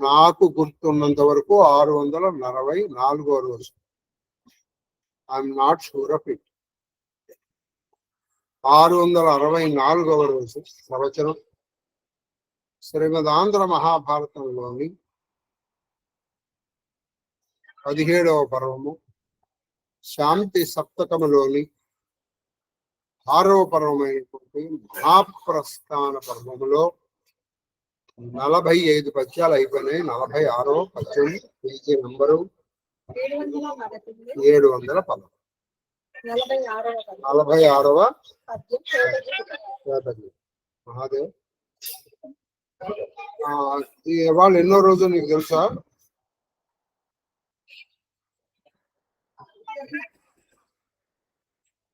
నాకు గుర్తున్నంత వరకు 644వ రోజు. I'm not sure of it. 664వ రోజు ప్రవచనం శ్రీమదాంధ్ర మహాభారతంలోని 17వ పర్వము శాంతి సప్తకములోని 6వ పర్వమైనటువంటి మహాప్రస్థాన పర్వములో 45 పద్యాలు అయిపోయినాయి. 46వ పద్యం పేజీ నంబరు 710. 46వ మహాదేవ్. వాళ్ళు ఎన్నో రోజు నీకు తెలుసా?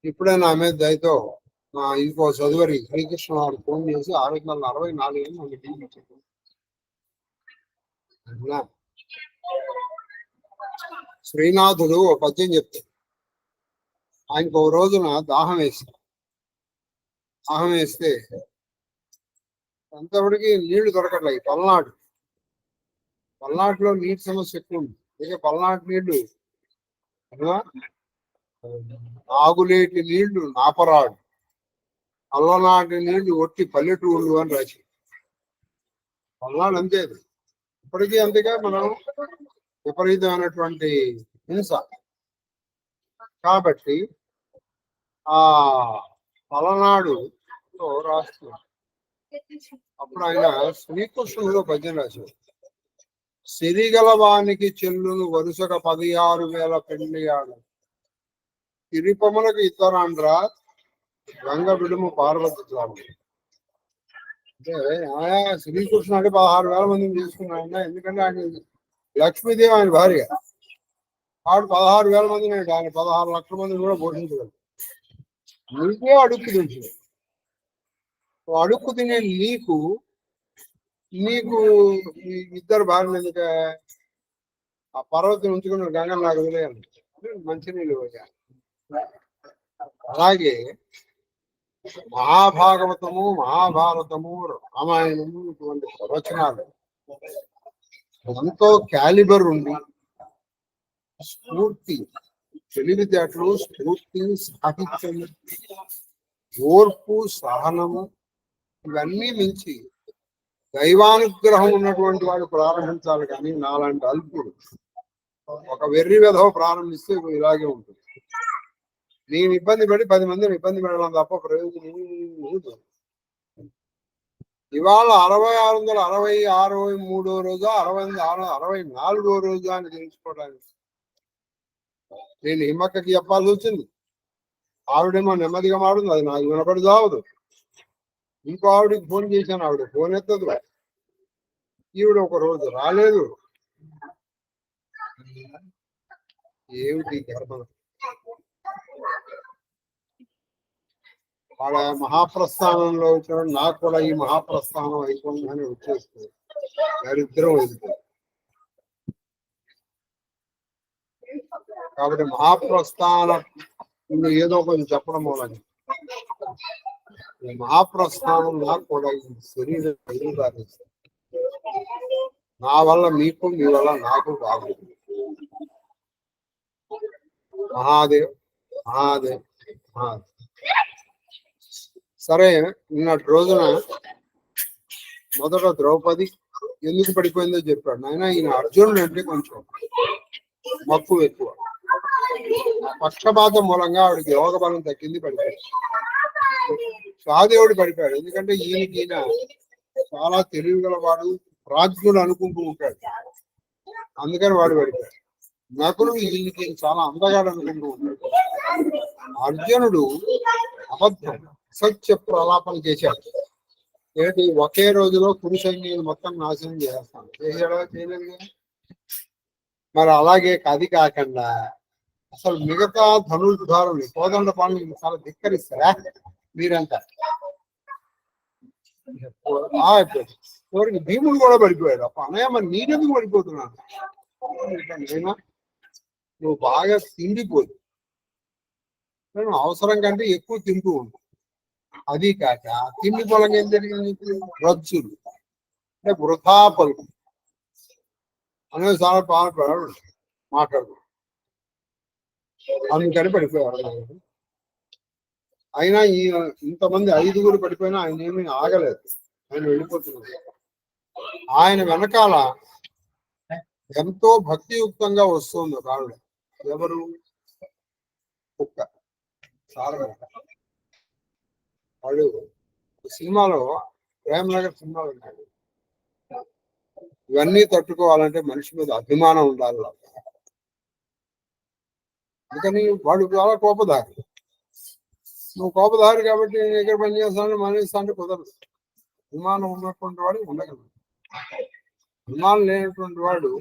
ఇప్పుడే నా మీద దయతో ఇంకో చదువరి శ్రీకృష్ణ వారు ఫోన్ చేసి 644 శ్రీనాథుడు ఒక పద్యం చెప్తాడు. ఆయనకు ఒక రోజున దాహం వేస్తే అంతవరకు నీళ్లు దొరకట్లేదు. పల్నాడులో నీటి సమస్య ఎక్కువ ఉంది. ఇక పల్నాడు నీళ్లు ఆగులేటి నీళ్లు నాపరాడు, అల్లనాటి నీళ్లు ఒట్టి పల్లెటూళ్ళు అని రాసి. పల్నాడు అంతే, ఇప్పటికీ అంతేగా మనం విపరీతమైనటువంటి హింస. కాబట్టి ఆ పలనాడులో రాస్తున్నాడు. అప్పుడు ఆయన శ్రీకృష్ణుడు భజన రాశాడు. సిరిగలవానికి చెల్లును వరుసగా 16,000 పెళ్లియాడు, తిరుపములకు ఇతరాండ్రా గంగ విడుము పార్వతి. అంటే శ్రీకృష్ణ అంటే 16,000 మందిని తీసుకున్నాడు. ఎందుకంటే ఆయన లక్ష్మీదేవి ఆయన భార్య. ఆడు 16,000 మందిని, ఆయన 16 లక్షల మందిని కూడా పోషించగలరు. నీకే అడుక్కు తింటుంది. అడుక్కు తినే నీకు ఇద్దరు భార్యలు ఎందుకే? ఆ పర్వతం ఉంచుకున్న గంగను నాకు వదిలేయాలి, మంచినీళ్ళు పోయా. అలాగే మహాభాగవతము, మహాభారతము, రామాయణము ఇటువంటి ప్రవచనాలు ఎంతో క్యాలిబర్ ఉండి స్ఫూర్తి, తెలివితేటలు, స్ఫూర్తి, సాహిత్యం, ఓర్పు, సహనము ఇవన్నీ మించి దైవానుగ్రహం ఉన్నటువంటి వాడు ప్రారంభించాలి. కానీ నాలాంటి అల్పుడు ఒక వెర్రి వెధవ ప్రారంభిస్తే ఇలాగే ఉంటుంది. నేను ఇబ్బంది పడి 10 మందిని ఇబ్బంది పెట్టడం తప్ప ప్రయోజనం లేదు. ఇవాళ 6663వ రోజు, 64వ రోజు అని తెలుసుకోవడానికి నేను హిమ్మక్కకి చెప్పాల్సి వచ్చింది. ఆవిడేమో నెమ్మదిగా మాడుతుంది, అది నాకు వినపడి చావదు. ఇంకో ఆవిడకి ఫోన్ చేశాను, ఆవిడ ఫోన్ ఎత్తదు. ఈవిడ ఒక రోజు రాలేదు. ఏమిటి గర్భం? వాళ్ళ మహాప్రస్థానంలో వచ్చిన నాకు కూడా ఈ మహాప్రస్థానం అయిపోయిందని వచ్చేస్తుంది. దరిద్రం అయిపోయింది. కాబట్టి మహాప్రస్థానం ఏదో కొంచెం చెప్పడం మూలంగా ఈ మహాప్రస్థానం నాకు కూడా ఈ శరీరం ఎదురుదారిస్తుంది. నా వల్ల మీకు, మీ వల్ల నాకు బాగుంది. మహాదేవ్ మహాదేవ్ మహాదేవ్. సరే, నిన్నటి రోజున మొదట ద్రౌపది ఎందుకు పడిపోయిందో చెప్పాడు. నాయన ఈయన అర్జునుడు అంటే కొంచెం మక్కువ ఎక్కువ. పక్షపాతం మూలంగా ఆవిడకి యోగ బలం తగ్గింది, పడిపోయాడు. సహదేవుడు పడిపోయాడు. ఎందుకంటే ఈయన చాలా తెలివి గలవాడు, ప్రాజ్ఞుడు అనుకుంటూ ఉంటాడు. అందుకని వాడు పడిపోయాడు. నకులుడు ఈయనకి చాలా అందగాడు అనుకుంటూ ఉంటాడు. అర్జునుడు అబద్ధం, అసత్య ప్రలాపన చేశాడు. ఏంటి, ఒకే రోజులో కురు సైన్యాన్ని మొత్తం నాశనం చేస్తాను చేశాడా? చేయలేదు. మరి అలాగే అది కాకుండా అసలు మిగతా ధనుర్ధారులు కోదండ పాలన చాలా ధిక్కరిస్తారా మీరంతా? భీముడు కూడా పడిపోయాడు. అప్ప అన్నయ్య, మరి నీరెందుకు పడిపోతున్నాను? నువ్వు బాగా తిండిపోదు, నేను అవసరం కంటే ఎక్కువ తింటూ ఉంటాను. అది కాక తిండి పొలంగా ఏం జరిగింది? రజ్జులు అంటే వృధా పలుకు అనేది చాలా మాట్లాడు అందుకని పడిపోయారు. అయినా ఈ ఇంతమంది 5గురు పడిపోయినా ఆయన ఏమీ ఆగలేదు, ఆయన వెళ్ళిపోతున్నారు. ఆయన వెనకాల ఎంతో భక్తియుక్తంగా వస్తుంది ఒక ఆవిడ. ఎవరు? కుక్క, సారమేట. వాడు సినిమాలో ప్రేమనగర్ సినిమాలో ఉన్నాడు. ఇవన్నీ తట్టుకోవాలంటే మనిషి మీద అభిమానం ఉండాలి. అందుకని వాడు చాలా కోపదారి. నువ్వు కోపదారి కాబట్టి నేను ఎక్కడ పని చేస్తాను మానేస్తాను కుదరదు. అభిమానం ఉన్నటువంటి వాడు ఉండగలడు. అభిమానం లేనటువంటి వాడు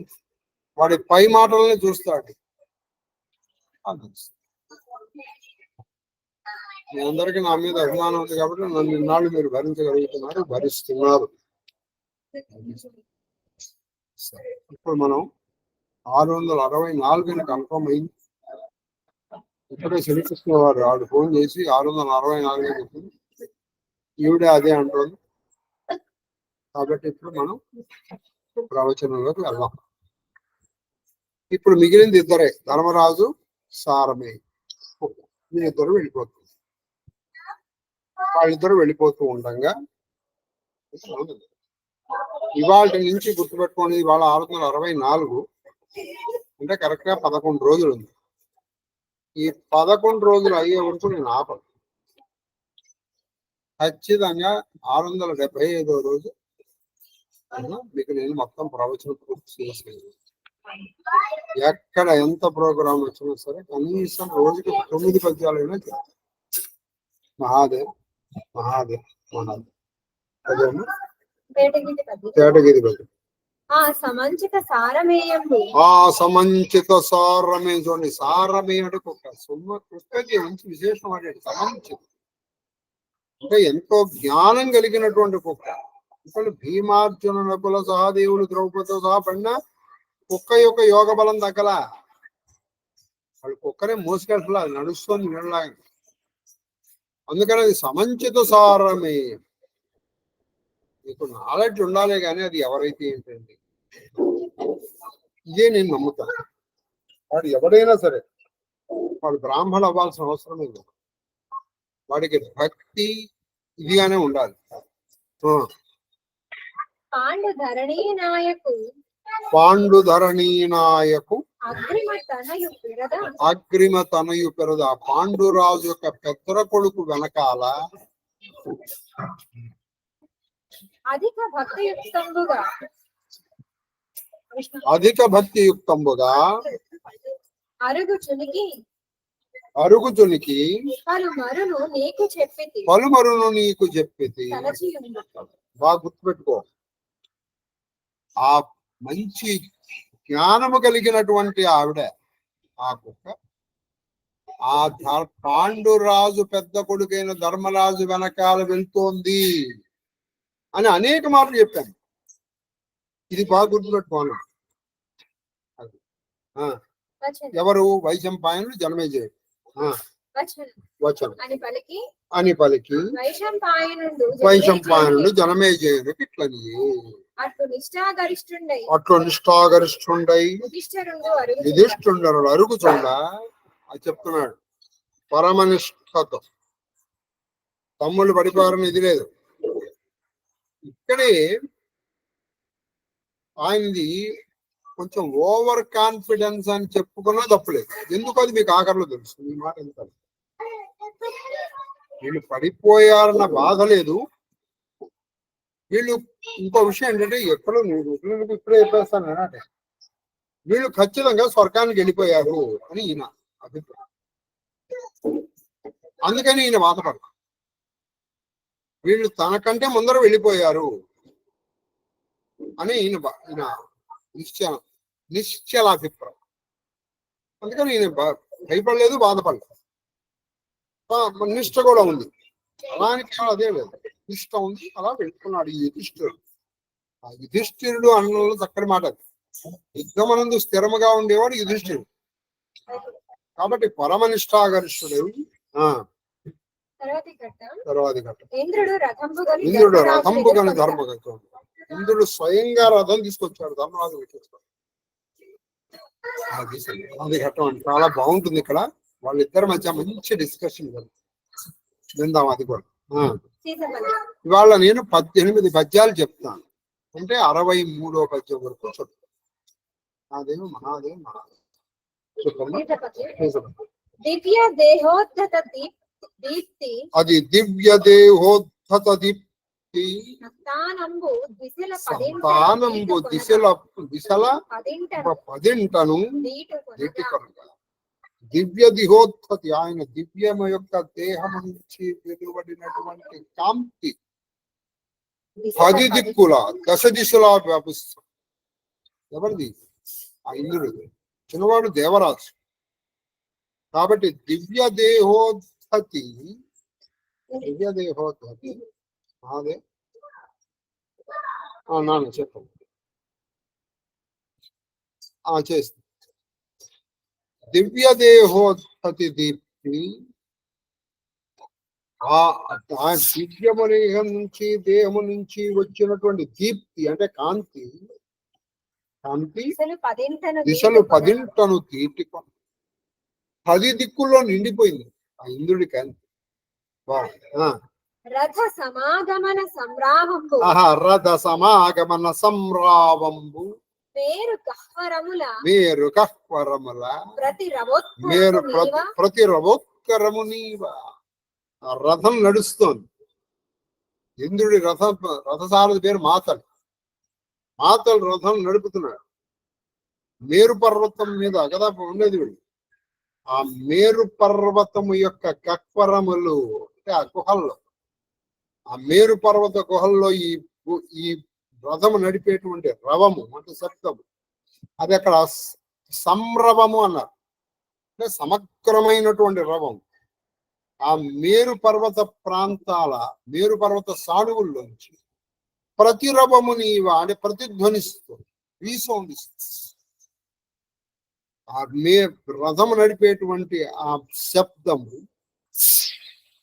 వాడి పై మాటలనే చూస్తాడు. మీ అందరికీ నా మీద అభిమానం ఉంది కాబట్టి నన్ను ఇన్నాళ్ళు మీరు భరించగలుగుతున్నారు, భరిస్తున్నారు. ఇప్పుడు మనం 664 కన్ఫర్మ్ అయింది. ఇప్పుడే శ్రీకృష్ణ వారు ఆవిడ ఫోన్ చేసి 664 చెప్పింది. ఈవిడే అదే అంటుంది. కాబట్టి ఇప్పుడు మనం ప్రవచనంలోకి వెళ్దాం. ఇప్పుడు మిగిలింది ఇద్దరే, ధర్మరాజు, సారమే. వీళ్ళిద్దరు వెళ్ళిపోతుంది. వాళ్ళిద్దరు వెళ్ళిపోతూ ఉండగా ఇవాళ నుంచి గుర్తుపెట్టుకోండి, ఇవాళ 664 అంటే కరెక్ట్ గా 11 రోజులు ఉంది. ఈ 11 రోజులు అయ్యే వరకు నేను ఆపను. ఖచ్చితంగా 675వ రోజు మీకు నేను మొత్తం ప్రవచనం పూర్తి చేసేది. ఎక్కడ ఎంత ప్రోగ్రాం వచ్చినా సరే కనీసం రోజుకి 9 పద్యాలైనా మహాదేవ్ మహాదేవ్ మహాదేవ్. అదేమో తేటగిరి పద్యం. ఆ సమంచిత సారమే చూడండి. సారమే అంటే కుక్క. కుక్కకి మంచి విశేషం అంటే సమంచిత అంటే ఎంతో జ్ఞానం కలిగినటువంటి కుక్క. ఇప్పుడు భీమార్జున నకుల సహదేవులు ద్రౌపదితో సహా పడిన కుక్క యొక్క యోగ బలం తగ్గలా. వాళ్ళు కుక్కనే మోసుకెళ్ళలా, అది నడుస్తుంది వెళ్ళలాగా. అందుకని అది సమంచిత సారమే. మీకు నాలెడ్జ్ ఉండాలి కానీ అది ఎవరైతే ఏంటండి, ఇదే నేను నమ్ముతాను. వాడు ఎవడైనా సరే వాడు బ్రాహ్మణ అవ్వాల్సిన అవసరం లేదు. వాడికి భక్తి ఇదిగానే ఉండాలి. పాండుధరణీ నాయకు అగ్రిమ తనయు పెరద. పాండురాజు యొక్క పెద్దర కొడుకు వెనకాల అధిక భక్తియుక్తంబుగా అరుగుచునికి పలుమరును నీకు చెప్పితి. బాగా గుర్తుపెట్టుకో. ఆ మంచి జ్ఞానము కలిగినటువంటి ఆవిడ ఆ కుక్క ఆ పాండురాజు పెద్ద కొడుకైన ధర్మరాజు వెనకాల వెళ్తోంది అని అనేక మాటలు చెప్పాను. ఇది బాగా గుర్తుపెట్టుకోవాలి. ఎవరు? వైశంపాయనుడు జనమేజయుడు వచనం అని పలికి వైశంపాయనుడు జనమేజయుడికి ఇట్లని అట్లు నిష్ఠాగరిష్ఠుండై యుధిష్ఠిరుడు అరుగుచుండ అది చెప్తున్నాడు. పరమనిష్ఠతో తమ్ముళ్ళు పడిపోయారని ఇది లేదు. ఇక్కడే ఆయనది కొంచెం ఓవర్ కాన్ఫిడెన్స్ అని చెప్పుకున్నా తప్పులేదు. ఎందుకు అది మీకు ఆఖరిలో తెలుసు. ఈ మాట ఎంత వీళ్ళు పడిపోయారన్న బాధ లేదు. వీళ్ళు ఇంకో విషయం ఏంటంటే ఎక్కడో ఇప్పుడే చెప్పేస్తాను అంటే వీళ్ళు ఖచ్చితంగా స్వర్గానికి వెళ్ళిపోయారు అని ఈయన అభిప్రాయం. అందుకని ఈయన బాధపడతారు. వీళ్ళు తనకంటే ముందర వెళ్ళిపోయారు అని ఈయన నిశ్చల అభిప్రాయం. అందుకని ఈయన భయపడలేదు, బాధపడలేదు. నిష్ఠ కూడా ఉంది. అలానికి అదే లేదు, నిష్ఠ ఉంది. అలా వెళ్తున్నాడు ఈ యుధిష్ఠిరుడు. ఆ యుధిష్ఠిరుడు అన్నంలో చక్కటి మాట. యుద్ధమనందు స్థిరముగా ఉండేవాడు యుధిష్ఠిరుడు. కాబట్టి పరమనిష్టాగరిష్ఠుడు. తర్వాతి ఘట్టం ఇంద్రుడు రథంబుగని ధర్మగతం ఇంద్రుడు స్వయంగా రథం తీసుకొచ్చాడు, ధర్మరాజు పెట్టేస్తాడు. అది ఘట్టం అండి, చాలా బాగుంటుంది. ఇక్కడ వాళ్ళిద్దరి మధ్య మంచి డిస్కషన్ విందాం అది కూడా. ఇవాళ నేను 18 పద్యాలు చెప్తాను, అంటే 63వ పద్యం వరకు చెప్తాను. మహాదేవ్ మహాదేవ్ మహాదేవ్ చెప్పండి. దివ్య దేహోద్ధత దీప్తి, అది దివ్య దేహోద్ధత దీప్తి సంతానంబు దిశల దిశల పదింటను దీటికొనగా. దివ్య దిహోద్ధతి, ఆయన దివ్యమ యొక్క దేహం నుంచి వెలువడినటువంటి కాంతి 10 దిక్కుల 10 దిశలా వ్యాపిస్తుంది. ఎవరిది? ఆ ఇంద్రుడు. చిన్నవాడు దేవరాజు కాబట్టి దివ్య దేహోద్ధతి అదే నాన్న చెప్పండి. చేస్తుంది. దివ్య దేహోద్ధతి దీప్తి, ఆ దివ్యము దేహము నుంచి వచ్చినటువంటి దీప్తి అంటే కాంతి దిశలు 10 తీటికొన 10 దిక్కుల్లో నిండిపోయింది ఆ ఇంద్రుడి కాంతి. రథ సమాగమన సంరావంబు మేరు కహ్వరముల ప్రతి రవోత్కరము నీవా. రథం నడుస్తోంది. ఇంద్రుడి రథసారథి పేరు మాతలు రథం నడుపుతున్నాడు. మేరు పర్వతం మీద కదా ఉండేది వీడు. ఆ మేరు పర్వతము యొక్క కక్వరములు అంటే ఆ గుహల్లో, ఆ మేరు పర్వత గుహల్లో ఈ రథము నడిపేటువంటి రవము అంటే శబ్దము, అది అక్కడ సంరవము అన్నారు, అంటే సమగ్రమైనటువంటి రవం. ఆ మేరు పర్వత ప్రాంతాల మేరు పర్వత సానువుల్లోంచి ప్రతి రవము నీవా అంటే ప్రతిధ్వనిస్తుంది, రీసౌండిస్తుంది. ఆ రథము నడిపేటువంటి ఆ శబ్దము,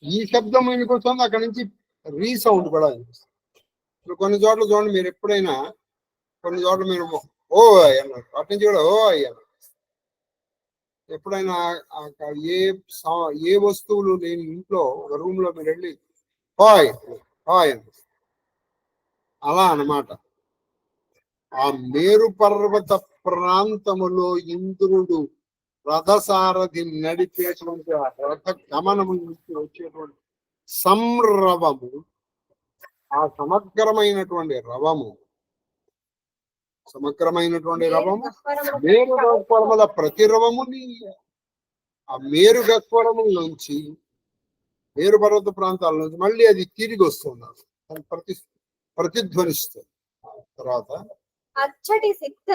ఈ శబ్దం ఎందుకు వస్తుంది? అక్కడి నుంచి రీసౌండ్ కూడా ఇప్పుడు కొన్ని చోట్ల చూడండి, మీరు ఎప్పుడైనా కొన్ని చోట్ల మీరు ఓ అన్నారు, అటు నుంచి కూడా ఓ అయ్యారు. ఎప్పుడైనా ఏ వస్తువులు లేని ఇంట్లో ఒక రూమ్ లో మీరు వెళ్ళి హాయ్ హాయ్ అన్న, అలా అన్నమాట. ఆ మేరు పర్వత ప్రాంతములో ఇంద్రుడు రథసారథి నడిపేటువంటి ఆ రథ గమనము నుంచి వచ్చేటువంటి సంరవము, ఆ సమగ్రమైనటువంటి రవము మేరు గహ్వరముల ప్రతి రవముని, ఆ మేరు గహ్వరముల నుంచి మేరు పర్వత ప్రాంతాల నుంచి మళ్ళీ అది తిరిగి వస్తున్నారు, ప్రతిధ్వనిస్తుంది. తర్వాత అచ్చటి సిద్ధ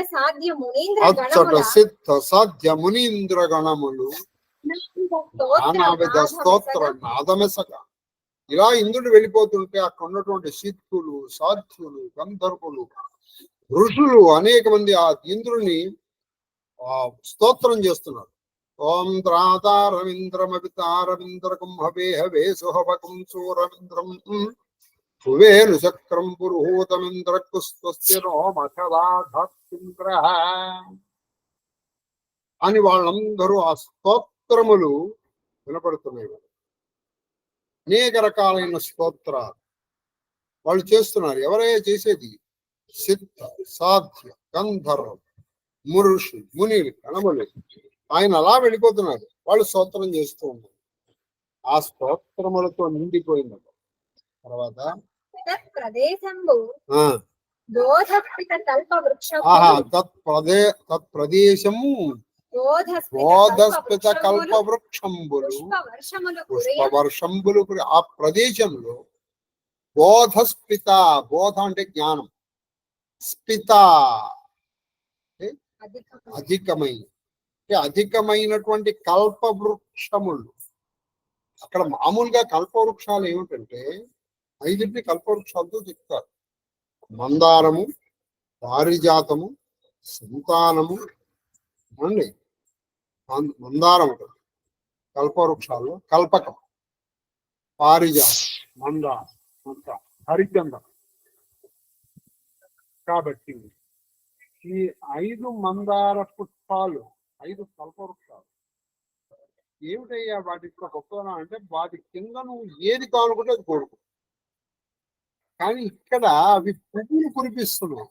సాధ్య మునీంద్ర గణములు నానావిధ స్తోత్ర నాదమెసక. ఇలా ఇంద్రుడు వెళ్ళిపోతుంటే అక్కడ ఉన్నటువంటి సిద్ధులు, సాధ్యులు, గంధర్వులు, ఋషులు అనేక మంది ఆ ఇంద్రుని స్తోత్రం చేస్తున్నారు. ఓం త్రాతారవింద్రమవితారవింద్ర కుంభవేహవే సుహవకం సూరవింద్రం సువేను చక్రం పురుహూతమింద్ర కుస్వస్తిరో మఖవాధీంద్ర అని వాళ్ళందరూ ఆ స్తోత్రములు వినపడుతున్నాయి. అనేక రకాలైన స్తోత్రాలు వాళ్ళు చేస్తున్నారు. ఎవరైనా చేసేది? సిద్ధ, సాధ్య, గంధర్వ, మురుషు, ముని, గణములు. ఆయన అలా వెళ్ళిపోతున్నారు, వాళ్ళు స్తోత్రం చేస్తూ ఉన్నారు. ఆ స్తోత్రములతో నిండిపోయింది. తర్వాత తత్ప్రదేశము బోధస్పిత కల్ప వృక్షంబులు పుష్పవర్షంబులు. ఆ ప్రదేశంలో బోధస్పిత, బోధ అంటే జ్ఞానం, స్పిత అధికమైనటువంటి కల్ప వృక్షములు. అక్కడ మామూలుగా కల్పవృక్షాలు ఏమిటంటే 5 కల్పవృక్షాలతో చెప్తారు. మందారము, పారిజాతము, సంతానము అండి. మందారం కల్పవృక్షాల్లో కల్పకం, పారిజాతం, మందారం, హరిచంద్రం, కాబట్టి ఈ 5 మందార పుష్పాలు 5 కల్పవృక్షాలు ఏమిటయ్యా వాటి యొక్క గొప్పదనం అంటే వాటి కింద నువ్వు ఏది కావాలనుకుంటే అది కోరుకో. కానీ ఇక్కడ అవి పువ్వులు కురిపిస్తున్నాయి.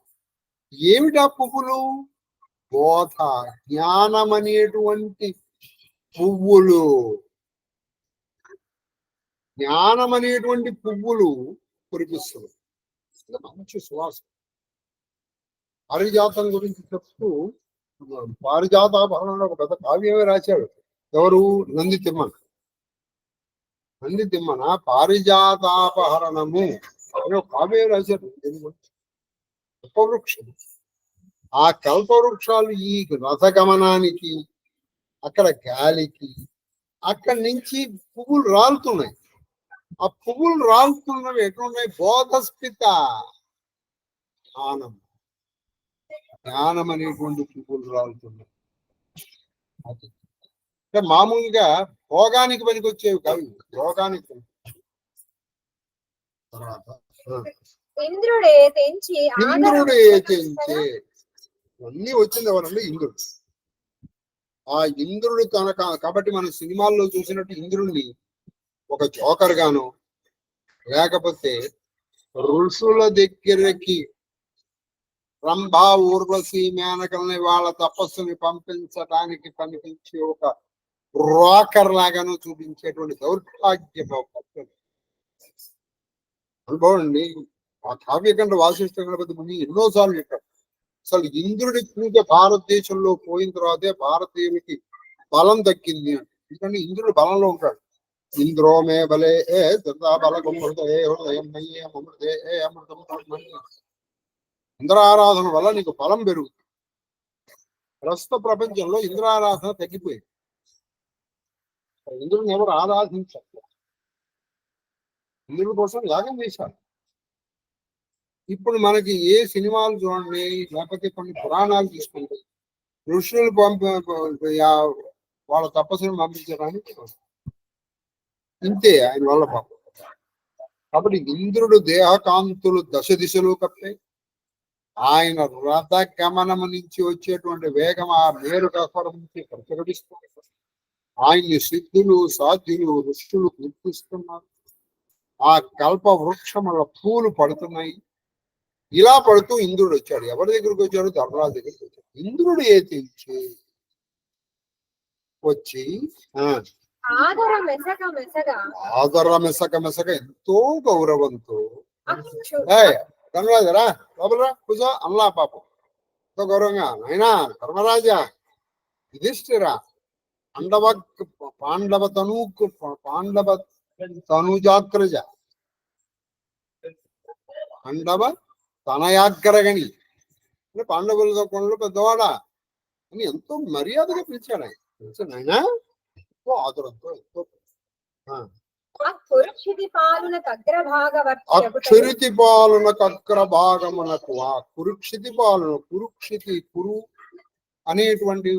ఏమిటా పువ్వులు? బోధ, జ్ఞానం అనేటువంటి పువ్వులు. జ్ఞానం అనేటువంటి పువ్వులు కురిపిస్తున్నాయి. మంచి సువాసన. పారిజాతం గురించి చెప్తూ పారిజాతాపహరణలో ఒక పెద్ద కావ్యమే రాశాడు. ఎవరు? నంది తిమ్మన. నంది తిమ్మన పారిజాతాపహరణము అనే ఒక కావ్యం రాశాడు. కల్పవృక్షం. ఆ కల్పవృక్షాలు ఈ రథగమనానికి, అక్కడ గాలికి, అక్కడి నుంచి పువ్వులు రాలుతున్నాయి. ఆ పువ్వులు రాలుతున్నవి ఎట్లున్నాయి? బోధస్పిత జ్ఞానం, జ్ఞానం అనేటువంటి పువ్వులు రాలుతున్నాయి. అంటే మామూలుగా భోగానికి పనికొచ్చేవి కాదు, యోగానికి. ఇంద్రుడే తెంచి అన్నీ వచ్చింది ఎవరంటే ఇంద్రుడు. ఆ ఇంద్రుడు కనుక కాబట్టి మన సినిమాల్లో చూసినట్టు ఇంద్రుడిని ఒక జోకర్ గాను, లేకపోతే ఋషుల దగ్గరికి రంభా ఊర్వశి మేనకల్ని వాళ్ళ తపస్సుని పంపించడానికి కనిపించే ఒక బ్రోకర్ లాగాను చూపించేటువంటి దౌర్భాగ్య అనుభవం అండి. ఆ కావ్యకంఠ వాసిష్ఠ గణపతి ముని ఎన్నోసార్లు చెప్పారు. అసలు ఇంద్రుడి పూజ భారతదేశంలో పోయిన తర్వాతే భారతీయునికి బలం దక్కింది అంటే. ఎందుకంటే ఇంద్రుడు బలంలో ఉంటాడు. ఇంద్రో మే బలే బలగం హృదయ హృదయం అమృతే అమృతం. ఇంద్రారాధన వల్ల నీకు బలం పెరుగుతుంది. ప్రస్తుత ప్రపంచంలో ఇంద్రారాధన తగ్గిపోయింది. ఇంద్రుడిని ఎవరు ఆరాధించారు? ఇంద్రుడి కోసం యాగం చేశారు. ఇప్పుడు మనకి ఏ సినిమాలు చూడండి, లేకపోతే కొన్ని పురాణాలు తీసుకుంటే ఋషులు వాళ్ళ తపస్సును పంపించడానికి ఇంతే ఆయన వల్ల పాపం. కాబట్టి ఇంద్రుడు దేహకాంతులు దశ దిశలు కప్పాయి. ఆయన రథ గమనము నుంచి వచ్చేటువంటి వేగం ఆ మేరు కస్వరం నుంచి ప్రతిఘటిస్తుంది. ఆయన్ని సిద్ధులు సాధ్యులు ఋషులు గుర్తిస్తున్నారు. ఆ కల్ప వృక్షముల పూలు పడుతున్నాయి. ఇలా పడుతూ ఇంద్రుడు వచ్చాడు. ఎవరి దగ్గరికి వచ్చాడు? ధర్మరాజు దగ్గరికి వచ్చాడు. ఇంద్రుడు ఏతించి వచ్చి ఆదర మెసక మెసక ఎంతో గౌరవంతో ధర్మరాజరా లోపలరా కూర్చో అల్లా పాపం ఎంతో గౌరవంగా, నాయనా ధర్మరాజా యుధిష్ఠిరా పాండవ తనుజాగ్రజ పాండవ తనయాగ్రగణి అంటే పాండవులతో కొండలు పెద్దవాడా అని ఎంతో మర్యాదగా పిలిచాడు ఆయన. తెలుసు నాయనా, ఎంతో ఆదరంతో ఎంతో కురుక్షితి పాలునకు అగ్రభాగమునకు ఆ కురుక్షితి పాలన కురుక్షితి కురు అనేటువంటి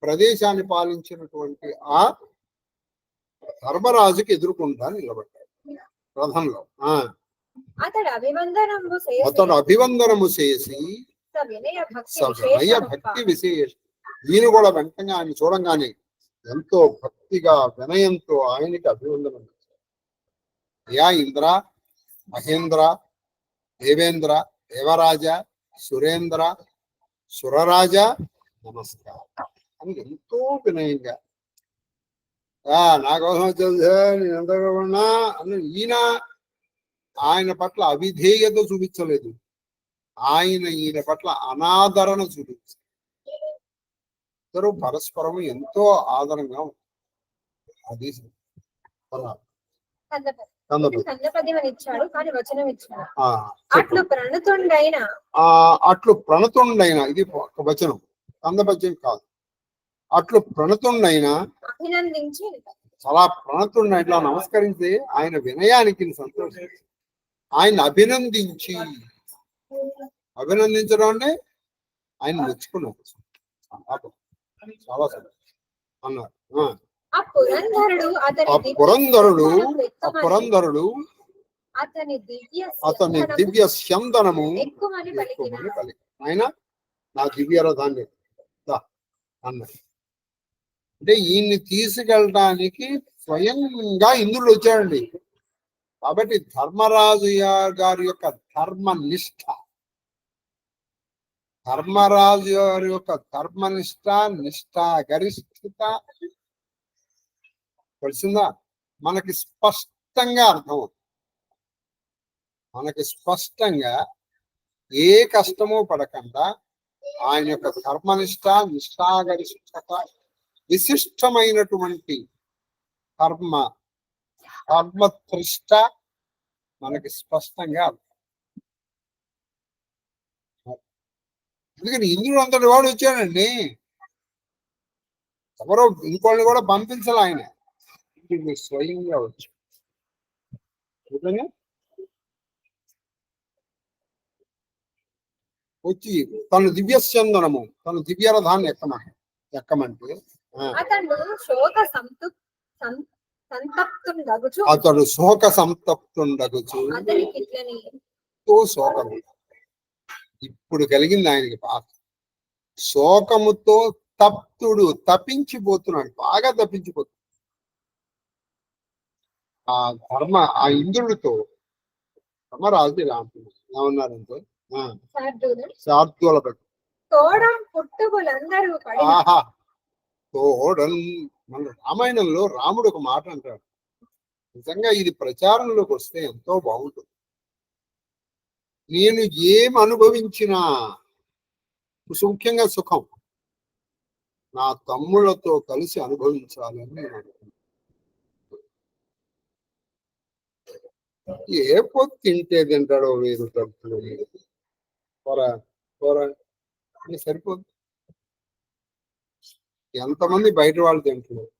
ప్రదేశాన్ని పాలించినటువంటి ఆ ధర్మరాజుకి ఎదుర్కొంటా నిలబడ్డాడు రథంలో. అతడు అభివందనము చేసి సవినయ భక్తి విశేష ఈయన కూడా వెంటనే ఆయన చూడంగానే ఎంతో భక్తిగా వినయంతో ఆయనకి అభివందనం చేశారు. అయ్యా ఇంద్ర, మహేంద్ర, దేవేంద్ర, దేవరాజ, సురేంద్ర, సురరాజ నమస్కారం అని ఎంతో వినయంగా, నా కోసం వచ్చేది నేను ఎంత ఉన్నా అని ఈయన ఆయన పట్ల అవిధేయత చూపించలేదు. ఈయన పట్ల అనాదరణ చూపించారు. ఇద్దరు పరస్పరం ఎంతో ఆదరంగా ఉంది. అది అట్లు ప్రణతుండైన ఇది ఒక వచనం, కందపద్యం కాదు. అట్లు ప్రణతుండైన అభినందించి చాలా ప్రణతుండ ఇట్లా నమస్కరించి ఆయన వినయానికి సంతోషించి ఆయన అభినందించడం అంటే ఆయన మెచ్చుకున్నారు. చాలా అన్నారు. పురంధరుడు అతని దివ్య స్యందనము ఎక్కువని ఎక్కువని పలికి. ఆయన నా దివ్య రథాన్ని అన్నారు. అంటే ఈయన్ని తీసుకెళ్ళడానికి స్వయంగా ఇంద్రుడు వచ్చాడండి. కాబట్టి ధర్మరాజు గారి యొక్క ధర్మనిష్ట, ధర్మరాజు గారి యొక్క ధర్మనిష్ట, నిష్ఠ గరిష్ఠత తెలిసిందా మనకి స్పష్టంగా అర్థం. మనకి స్పష్టంగా ఏ కష్టమో పడకుండా ఆయన యొక్క ధర్మనిష్ట, నిష్ఠాగరిష్టత, విశిష్టమైనటువంటి ధర్మత్రిష్ట మనకి స్పష్టంగా అర్థం. అందుకని ఇంద్రుడు అంతటి వాడు వచ్చాడండి. ఎవరో ఇంకోళ్ళు కూడా పంపించాలి, ఆయన స్వయంగా వచ్చాడు. వచ్చి తను దివ్య స్యందనము, తను దివ్య రథాన్ని ఎక్కమంటే అతడు శోక సంతప్తుండగుచు శోకము ఇప్పుడు కలిగింది ఆయనకి బాధ. శోకముతో తప్పించిపోతున్నాడు, బాగా తప్పించిపోతున్నాడు. ఆ ఇంద్రుడితో ధర్మరాజు ఇలా అంటున్నాడు. ఏమన్నారంటే శార్దూల మన రామాయణంలో రాముడు ఒక మాట అంటాడు. నిజంగా ఇది ప్రచారంలోకి వస్తే ఎంతో బాగుంటుంది. నేను ఏం అనుభవించినా ముఖ్యంగా సుఖం నా తమ్ముళ్ళతో కలిసి అనుభవించాలని నేను అనుకున్నాను. ఏ పొత్తు తింటే తింటాడో వేరు తప్పులు సరిపోదు. ఎంతమంది బయట వాళ్ళు తింటున్నారు.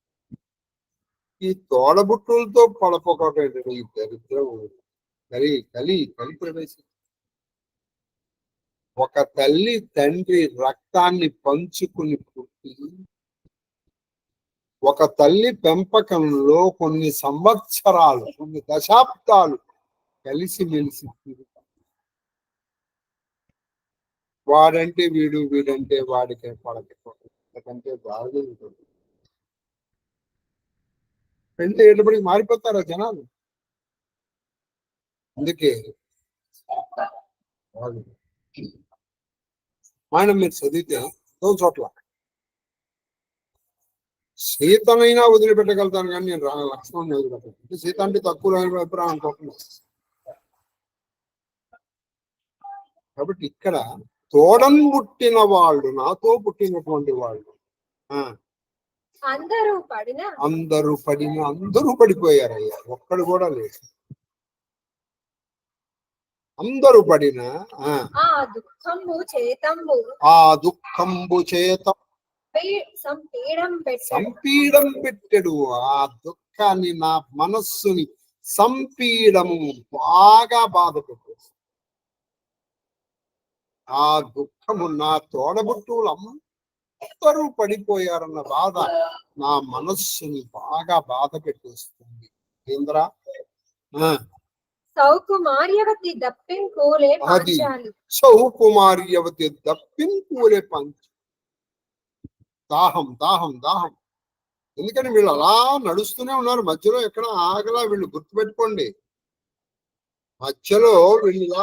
ఈ తోడబుట్టులతో పొడపొకటి ఈ దరిద్రం కలి ప్రవేశం. ఒక తల్లి తండ్రి రక్తాన్ని పంచుకుని పుట్టి ఒక తల్లి పెంపకంలో కొన్ని సంవత్సరాలు, కొన్ని దశాబ్దాలు కలిసిమెలిసి వాడంటే వీడు, వీడంటే వాడికి పడకంటే బాగుంటుంది. పెళ్లి ఏటప్పటికి మారిపోతారా జనాలు. అందుకే ఆయన మీరు చదివితే చోట్ల సీతనైనా వదిలిపెట్టగలుగుతాను కానీ నేను లక్ష్మణ్ వదిలిపెట్టాను. సీత అంటే తక్కువ అభిప్రాయం అనుకోకుండా. కాబట్టి ఇక్కడ తోడన్ పుట్టిన వాళ్ళు, నాతో పుట్టినటువంటి వాళ్ళు అందరూ పడిపోయారయ్యా. ఒక్కడు కూడా లేదు. అందరూ పడిన ఆ దుఃఖంబు చేత సంపీడం పెట్టాడు. ఆ దుఃఖాన్ని, నా మనస్సుని సంపీడము బాగా బాధ పెట్టాడు. ఆ దుఃఖము నా తోడబుట్టువులు అందరూ పడిపోయారన్న బాధ నా మనస్సుని బాగా బాధ పెట్టేస్తుంది. ఏంద్రా సౌకుమార్యవతి దప్పింకూలే పంచ. దాహం దాహం దాహం. ఎందుకని వీళ్ళు అలా నడుస్తూనే ఉన్నారు. మధ్యలో ఎక్కడ ఆగలా. వీళ్ళు గుర్తుపెట్టుకోండి, మధ్యలో వీళ్ళు ఇలా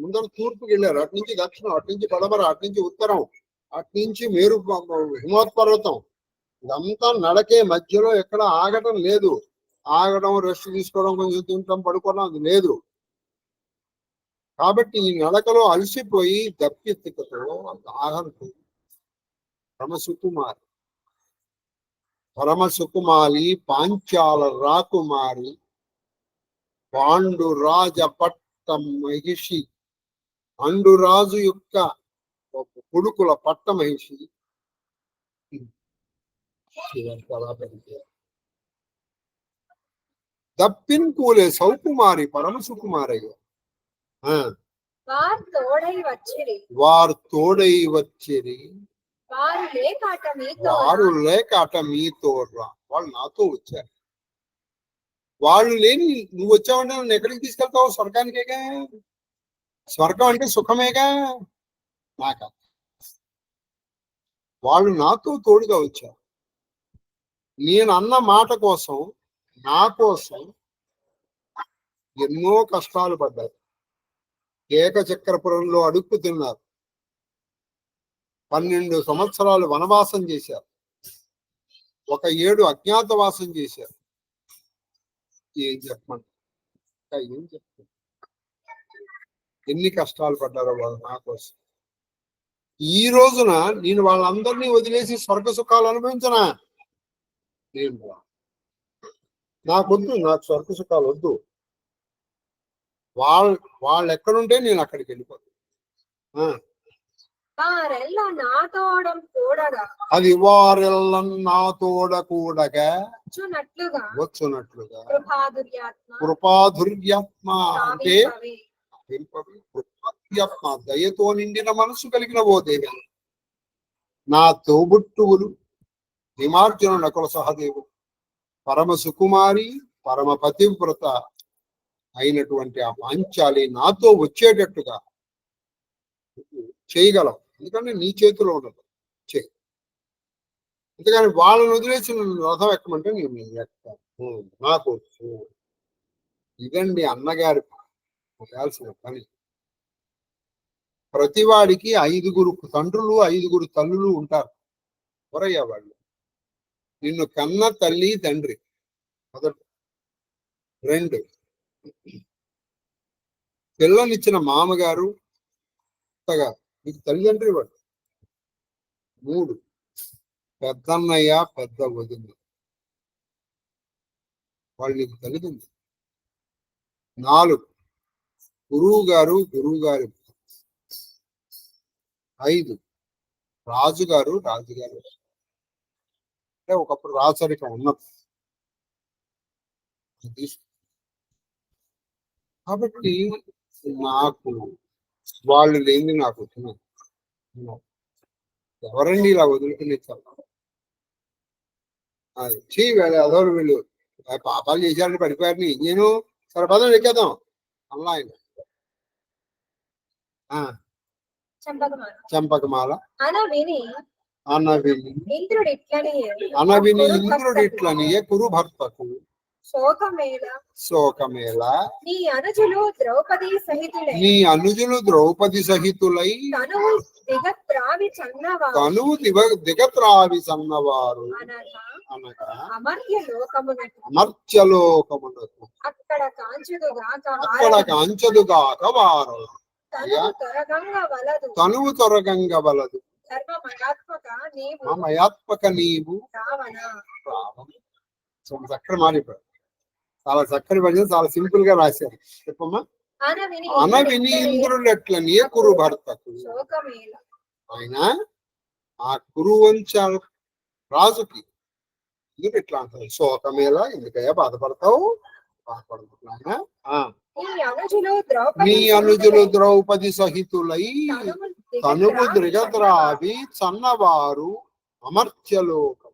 ముందర తూర్పుకి వెళ్ళారు, అటు నుంచి దక్షిణం, అటు నుంచి పడమర, అటు నుంచి ఉత్తరం, అటు నుంచి మేరు హిమోత్పర్వతం. ఇదంతా నడకే. మధ్యలో ఎక్కడ ఆగటం లేదు. ఆగడం, రెస్ట్ తీసుకోవడం, కొంచెం తింటాం, పడుకోవడం అది లేదు. కాబట్టి ఈ నడకలో అలసిపోయి దప్పితికతో దాహంతో పరమసుకుమారి పాంచాల రాకుమారి పాండురాజ పట్ట మహిషి, అండురాజు యొక్క కొడుకుల పట్ట మహిషి దప్పిన్కూలే సౌకుమారి పరమసుకుమారయ్య. వారు తోడై వచ్చిరి. వారు లేక అట మీతో వాళ్ళు నాతో వచ్చారు. వాళ్ళు లేని నువ్వు వచ్చావంటే నన్ను ఎక్కడికి తీసుకెళ్తావు? స్వర్గానికేగా. స్వర్గం అంటే సుఖమేగా. నాక వాళ్ళు నాతో తోడుగా వచ్చారు. నేను అన్న మాట కోసం, నా కోసం ఎన్నో కష్టాలు పడ్డారు. ఏకచక్రపురంలో అడుక్కు తిన్నారు. 12 సంవత్సరాలు వనవాసం చేశారు. 1 ఏడు అజ్ఞాతవాసం చేశారు. ఏం చెప్పండి, ఏం చెప్తాను? ఎన్ని కష్టాలు పడ్డారో వాళ్ళు నా కోసం. ఈ రోజున నేను వాళ్ళందరినీ వదిలేసి స్వర్గ సుఖాలు అనుభవించనా? నేను నాకొద్దు, నాకు స్వర్గ సుఖాలు వద్దు. వాళ్ళు ఎక్కడుంటే నేను అక్కడికి వెళ్ళిపోతాను. వారెల్ల నాతోడం కూడగా అది వారెల్ల నాతోడ కూడగా వచ్చునట్లుగా కృపాధుర్యాత్మ అంటే కృపాధుర్యాత్మ దయతో నిండిన మనసు కలిగిన ఓ దేవి. నా తోబుట్టువులు హిమార్జున నకుల సహదేవుడు, పరమ సుకుమారి, పరమ పతివ్రత అయినటువంటి ఆ పాంచాలి నాతో వచ్చేటట్టుగా చేయగలం. ఎందుకంటే నీ చేతిలో ఉండదు, చేయి. అంతేగాని వాళ్ళని వదిలేసి రథం ఎక్కమంటే నేను ఎక్కుతాను. నాకు ఇదండి అన్నగారి చేయాల్సిన పని. ప్రతివాడికి 5గురు తండ్రులు, 5గురు తల్లులు ఉంటారు. ఎవరయ్యా వాళ్ళు? నిన్ను కన్న తల్లి తండ్రి మొదటి. 2 పిల్లనిచ్చిన మామగారు, అత్తగారు, నీకు తల్లిదండ్రి వాడు. 3 పెద్దన్నయ్య, పెద్ద వదిన, వాళ్ళు నీకు తల్లిదండ్రులు. 4 గురువు గారు, గురువు గారి. 5 రాజుగారు, రాజుగారు. అంటే ఒకప్పుడు రాచరికం ఉన్నది. కాబట్టి నాకు వాళ్ళు లేని నాకు వచ్చినారు. ఎవరండి ఇలా వదులుకునే? చేయాలి అదోరు వీళ్ళు పాపాలు చేశారని పడిపోయారని నేను సరే పదం ఎక్కేద్దాం అలా ఆయన. చంపకమాల అనవిని ఇంద్రుడి ఇట్లనియే కురు భర్తకు శోకమేళ నీ అనుజులు ద్రౌపది సహితులై తనువు దిగత్రావి చన్నవారు అనగా అమర్త్యలోకమునకు అక్కడ కాంచదుగాక వారు తనువు తొరగంగ వలదు మయాత్మక నీవు చక్కని మారిపోయారు. చాలా చక్కని పద్యం, చాలా సింపుల్ గా రాశారు. చెప్పమ్మా. అనవిని ఇంద్రుడు ఎట్లనే కురు భర్తకు. ఆయన ఆ కురువంశ రాజుకి ఎందుకు ఇట్లా అంటారు? శోకమేలా, ఎందుకయ్యా బాధపడతావు? బాధపడుతున్నా నీ అనుజులు ద్రౌపది సహితులై తనువు దిగత్రావి చన్నవారు అమర్త్యలోకం.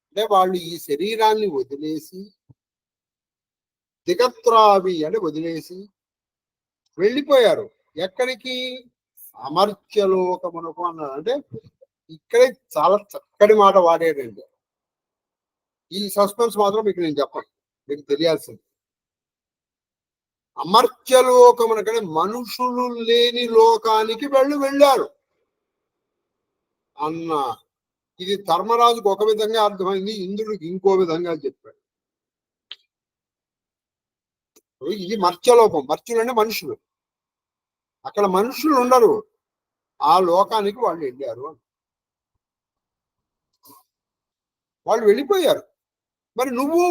అంటే వాళ్ళు ఈ శరీరాన్ని వదిలేసి, దిగత్రావి అంటే వదిలేసి వెళ్ళిపోయారు. ఎక్కడికి? అమర్త్యలోకమునకు అన్నారు. అంటే ఇక్కడే చాలా చక్కటి మాట వాడేదండి. ఈ సస్పెన్స్ మాత్రం మీకు నేను చెప్పను, మీకు తెలియాల్సింది. అమర్త్యలోకమునకంటే మనుషులు లేని లోకానికి వెళ్ళారు అన్న. ఇది ధర్మరాజుకు ఒక విధంగా అర్థమైంది, ఇంద్రుడికి ఇంకో విధంగా చెప్పాడు. ఇది మర్త్యలోకం. మర్త్యులు అంటే మనుషులు. అక్కడ మనుషులు ఉండరు, ఆ లోకానికి వాళ్ళు వెళ్ళారు. వాళ్ళు వెళ్ళిపోయారు. మరి నువ్వు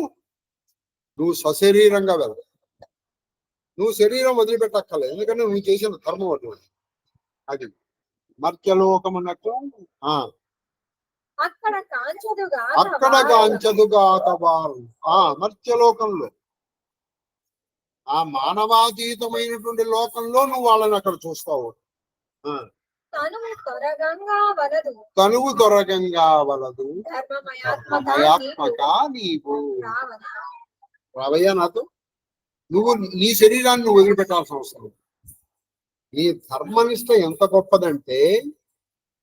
సశరీరంగా వెళ్తావు. నువ్వు శరీరం వదిలిపెట్టక్కర్లేదు, ఎందుకంటే నువ్వు చేసిన ధర్మం అటువంటి. అది మర్త్యలోకం అన్నట్టు. అక్కడ కాంచదుగాక వారు మర్త్యలోకంలో, ఆ మానవాతీతమైనటువంటి లోకంలో నువ్వు వాళ్ళని అక్కడ చూస్తావు. తనువు తొరగంగా వలదు మయాత్మక నీవు రావయ్యా నాతో. నువ్వు నీ శరీరాన్ని నువ్వు వదిలిపెట్టాల్సిన అవసరం లేదు. నీ ధర్మనిష్ట ఎంత గొప్పదంటే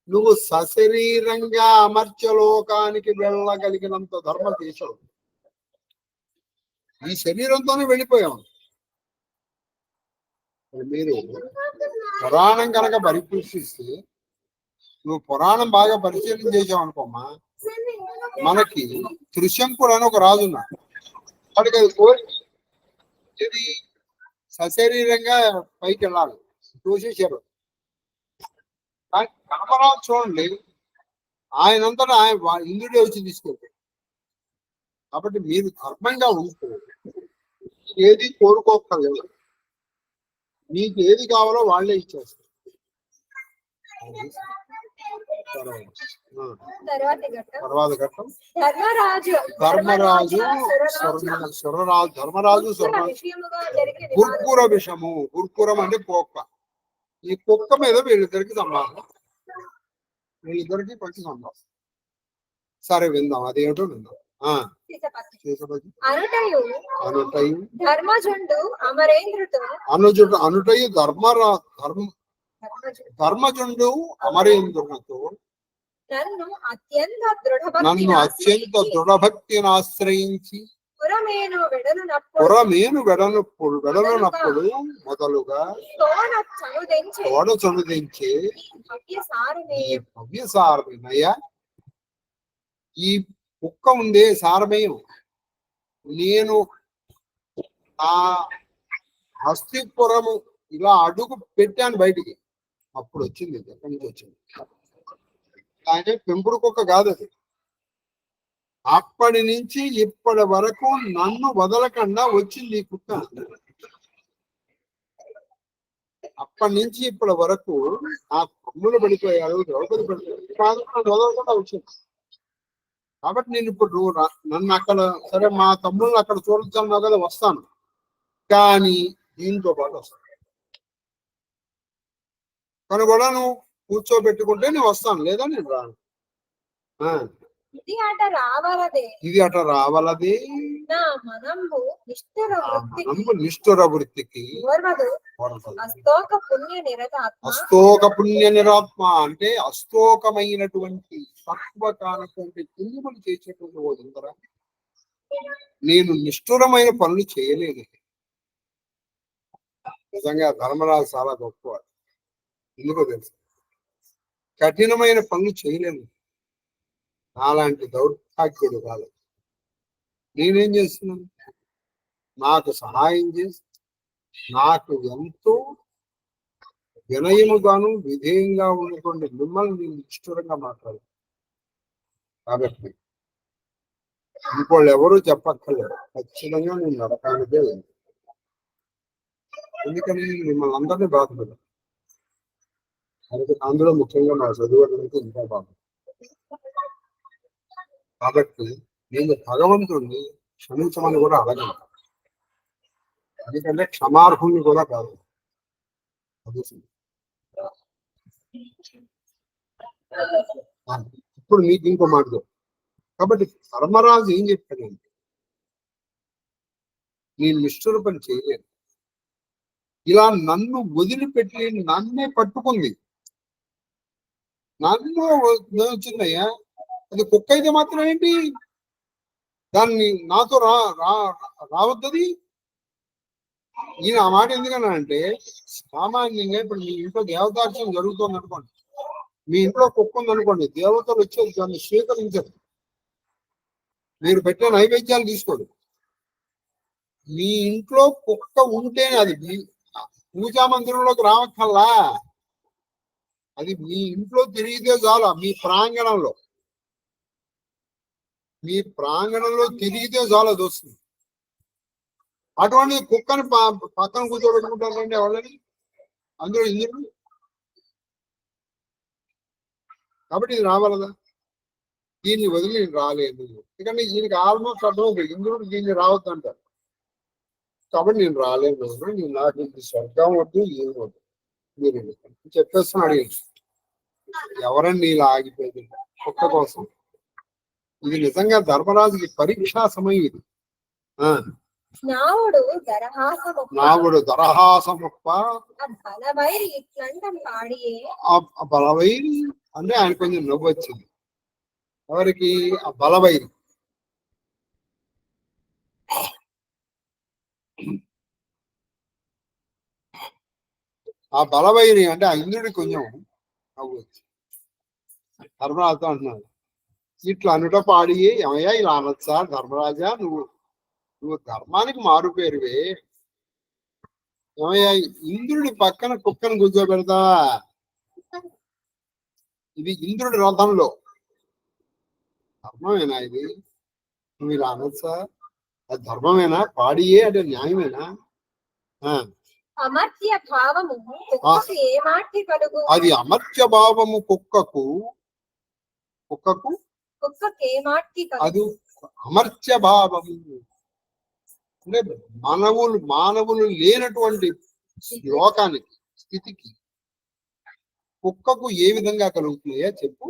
నువ్వు సశరీరంగా అమర్త్యలోకానికి వెళ్ళగలిగినంత ధర్మ దేశం. ఈ శరీరంతోనే వెళ్ళిపోయావు. మీరు పురాణం కనుక పరిపూషిస్తే, నువ్వు పురాణం బాగా పరిశీలన చేసావు అనుకోమ్మా, మనకి త్రిశంకుడు అని ఒక రాజు ఉన్నాడు. వాడికి అది కోరిక, ఇది సశరీరంగా పైకి వెళ్ళాలి, చూసేశారు. కానీ ధర్మరాజు చూడండి, ఆయనంతటా ఆయన ఇంద్రుడే వచ్చి తీసుకెళ్తాడు. కాబట్టి మీరు ధర్మంగా ఉంటే ఏది కోరుకోక్కర్లేదు, మీకు ఏది కావాలో వాళ్ళే ఇచ్చేస్తారు. తర్వాత ఘట్టం ధర్మరాజు గుర్కుర విషము. గుర్కురం అంటే కుక్క. ఈ కుక్క మీద వీళ్ళిద్దరికి సంభాషణ, వీళ్ళిద్దరికి పచ్చి సంభాషణ. సరే విందాం, అదేమిటో విందాం. అనుటయు ధర్మజుండు అమరేంద్రునితో నన్ను అత్యంత దృఢభక్తిని ఆశ్రయించి పురమేను వెడలునప్పుడు మొదలుగా తోడ చనుదించే భవ్యసారమయ్య. ఈ కుక్క ఉందే సారమేయం, నేను ఆ హస్తిపురము ఇలా అడుగు పెట్టాను బయటికి, అప్పుడు వచ్చింది. ఎక్కడి నుంచి వచ్చింది? ఆయన పెంపుడు కుక్క కాదు అది. అప్పటి నుంచి ఇప్పటి వరకు నన్ను వదలకుండా వచ్చింది ఈ కుక్క. అప్పటి నుంచి ఇప్పటి వరకు ఆ కొమ్ములు పడిపోయారు, ద్రౌపది పడిపోయారు, వదలకుండా వచ్చింది. కాబట్టి నేను ఇప్పుడు నన్ను అక్కడ, సరే మా తమ్ముళ్ళని అక్కడ చూడొచ్చాను కదా, వస్తాను, కానీ దీంతో పాటు వస్తాను. కానీ కూడా నువ్వు కూర్చోబెట్టుకుంటే నేను వస్తాను, లేదా నేను రాను. ఇది అట రావాలదే నిష్ఠుర వృత్తికి. అస్తోక పుణ్య నిరాత్మ అంటే అస్తోకమైనటువంటి తక్కువ కానటువంటి పుణ్యములు చేసేటువంటి ఓదుందరా. నేను నిష్ఠురమైన పనులు చేయలేదు. నిజంగా ధర్మరాజు చాలా గొప్పవాడు. ఎందుకో తెలుసు, కఠినమైన పనులు చేయలేను. అలాంటి దౌర్భాగ్యుడు కాదు. నేనేం చేస్తున్నాను? నాకు సహాయం చేసి నాకు ఎంతో వినయముగాను విధేయంగా ఉన్నటువంటి మిమ్మల్ని నేను నిష్ఠురంగా మాట్లాడు. కాబట్టి ఇంకోళ్ళు ఎవరూ చెప్పక్కర్లేదు, ఖచ్చితంగా నేను నడకానికే లేదు. ఎందుకని మిమ్మల్ని అందరినీ బాధపడదు. అందులో ముఖ్యంగా నా చదువుకి ఇంకా బాధ. కాబట్టి నేను భగవంతుడిని క్షమించమని కూడా అడగను, ఎందుకంటే క్షమార్హుని కూడా కాదు. ఇప్పుడు మీకు ఇంకో మాట. కాబట్టి ధర్మరాజు ఏం చెప్పాడంటే, నేను నిష్ఠుర పని చేయలేను, ఇలా నన్ను వదిలిపెట్టి నన్నే పట్టుకుంది, నన్ను వచ్చిందయ్యా. అది కుక్క అయితే మాత్రం ఏంటి, దాన్ని నాతో రావద్దది. ఈయన ఆ మాట ఎందుకన్నా అంటే, సామాన్యంగా ఇప్పుడు మీ ఇంట్లో దేవతార్చన జరుగుతుంది అనుకోండి, మీ ఇంట్లో కుక్క ఉంది అనుకోండి, దేవతలు వచ్చేది దాన్ని స్వీకరించరు, మీరు పెట్టే నైవేద్యాలు తీసుకోడు. మీ ఇంట్లో కుక్క ఉంటేనే అది పూజా మందిరంలోకి రావక్కల్లా, అది మీ ఇంట్లో తిరిగితే చాలు. మీ ప్రాంగణంలో తిరిగితే చాలు అది వస్తుంది. అటువంటి కుక్కని పక్కన కూర్చోబెట్టుకుంటారండి ఎవరిని, అందులో ఇంద్రుడు. కాబట్టి ఇది రావాలదా, దీన్ని వదిలి నేను రాలేదు. ఎందుకంటే దీనికి ఆల్మోస్ట్ అర్థమవుతుంది, ఇంద్రుడు దీన్ని రావద్దు అంటారు. కాబట్టి నేను రాలేదు, నేను నాకు ఇది స్వర్గం వద్దు, ఏం వద్దు, మీరు చెప్పేస్తున్నాడు. ఎవరండి ఇలా ఆగిపోయింది కుక్క కోసం? ఇది నిజంగా ధర్మరాజుకి పరీక్షా సమయం ఇది. నావుడు దరహాసమొప్ప నావుడు దరహాసమొప్ప బలవైరి ఇట్లంటం పాడియే. ఆ బలవైరి అంటే ఆయన కొంచెం నవ్వు వచ్చింది. ఎవరికి? ఆ బలవైరి. ఆ బలవైరి అంటే ఆ ఇంద్రుడి కొంచెం నవ్వు వచ్చింది. ధర్మరాజుతో అంటున్నాడు, ఇట్లా అనుట పాడి ఏమయ్యా ఇలా అనొచ్చా ధర్మరాజా, నువ్వు ధర్మానికి మారు పేరువే, ఏమయ్యా ఇంద్రుడి పక్కన కుక్కను కూర్చోబెడతా? ఇది ఇంద్రుడి రథంలో ధర్మమేనా ఇది? నువ్వు ఇలా అనొచ్చా? అది ధర్మమేనా? పాడియే అంటే న్యాయమేనా? అమర్త్య భావము కుక్కకు ఏమాటి కలుగు? అది అమర్త్య భావము కుక్కకు ఏమాటి అది అమర్త్య భావము అంటే మానవులు లేనటువంటి లోకానికి, స్థితికి కుక్కకు ఏ విధంగా కలుగుతున్నాయా చెప్పు.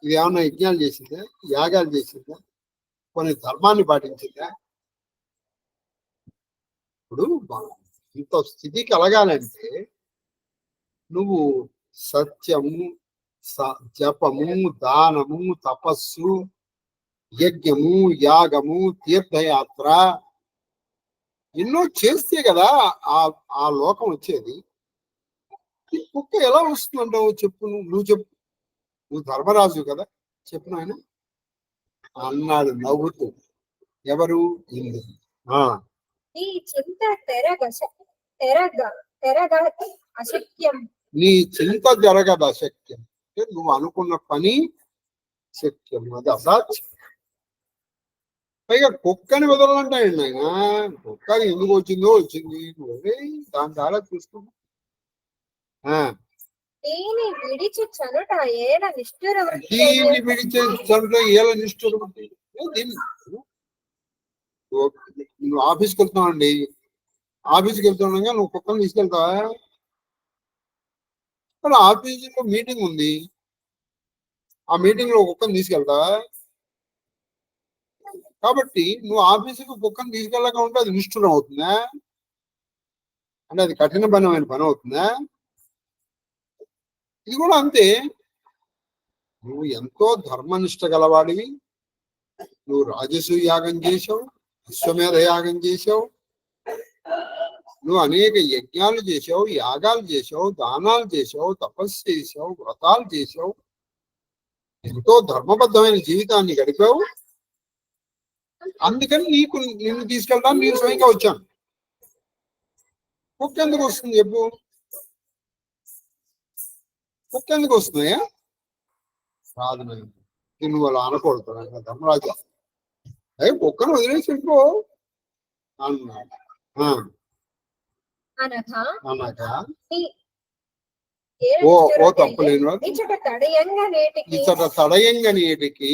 ఇది ఏమన్నా యజ్ఞాలు చేసిందా, యాగాలు చేసిందా, కొన్ని ధర్మాన్ని పాటించిందా? ఇప్పుడు ఇంత స్థితి కలగాలంటే నువ్వు సత్యము, జపము, దానము, తపస్సు, యజ్ఞము, యాగము, తీర్థయాత్ర ఎన్నో చేస్తే కదా ఆ లోకం వచ్చేది. ఈ కుక్క ఎలా వస్తుందంటావు చెప్పు. నువ్వు చెప్పు, నువ్వు ధర్మరాజు కదా, చెప్పు నాయన అన్నాడు నవ్వుతూ. ఎవరు? ఇంద్రుడు. నీ చింత అశక్యం. నీ చింత జరగదు అశక్యం. నువ్వు అనుకున్న పని శక్యం, అది అసాధ్యం. పైగా కుక్కని వదలంటాయండి ఆయన. కుక్క ఎందుకు వచ్చింది దాని చాలా చూసుకుంటా. దీన్ని విడిచి చనుట ఏల నిష్ఠురం. దీన్ని విడిచే చనుట ఏల నిష్ఠురం. నువ్వు ఆఫీస్కి వెళ్తున్నావండి, ఆఫీస్కి వెళ్తుండగా నువ్వు కుక్కను తీసుకెళ్తావా? కానీ ఆఫీసులో మీటింగ్ ఉంది, ఆ మీటింగ్ లో కుక్కను తీసుకెళ్తావా? కాబట్టి నువ్వు ఆఫీసుకు కుక్కను తీసుకెళ్ళక ఉంటే అది నిష్ఠురం అవుతుందా? అంటే అది కఠినమైన పని అవుతుందా? ఇది కూడా అంతే. నువ్వు ఎంతో ధర్మనిష్ట గలవాడివి, నువ్వు రాజసూయ యాగం చేసావు, విశ్వమేధ యాగం చేసావు, నువ్వు అనేక యజ్ఞాలు చేసావు, యాగాలు చేసావు, దానాలు చేసావు, తపస్సు చేసావు, వ్రతాలు చేసావు, ఎంతో ధర్మబద్ధమైన జీవితాన్ని గడిపావు. అందుకని నిన్ను తీసుకెళ్తాను, నేను స్వయంగా వచ్చాను. కుక్క ఎందుకు వస్తుంది చెప్పు? కుక్క ఎందుకు వస్తున్నాయా? రాదు. నువ్వు అలా అనకూడదు ధర్మరాజు. కుక్కను వదిలేసి వెళ్ళిపో అన్నాడు. అనగా ఓ తప్పులేను ఇచ్చట తడయంగా నేటికి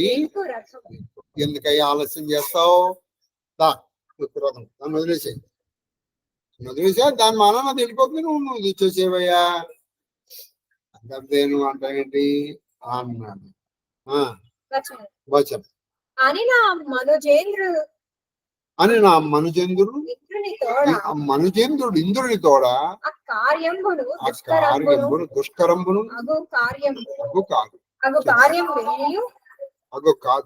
ఎందుకయ్యా ఆలస్యం చేస్తావు? దాన్ని వదిలేసాయి, దాని మానవ వెళ్ళిపోతుంది, నువ్వు తెచ్చేసేవయ్యా అంతే. నువ్వు అంటావేంటి అన్నాడు. వచనం అని నా మనుజేంద్రుడు ఇంద్రుని తోడ కార్యంబును దుష్కరంబును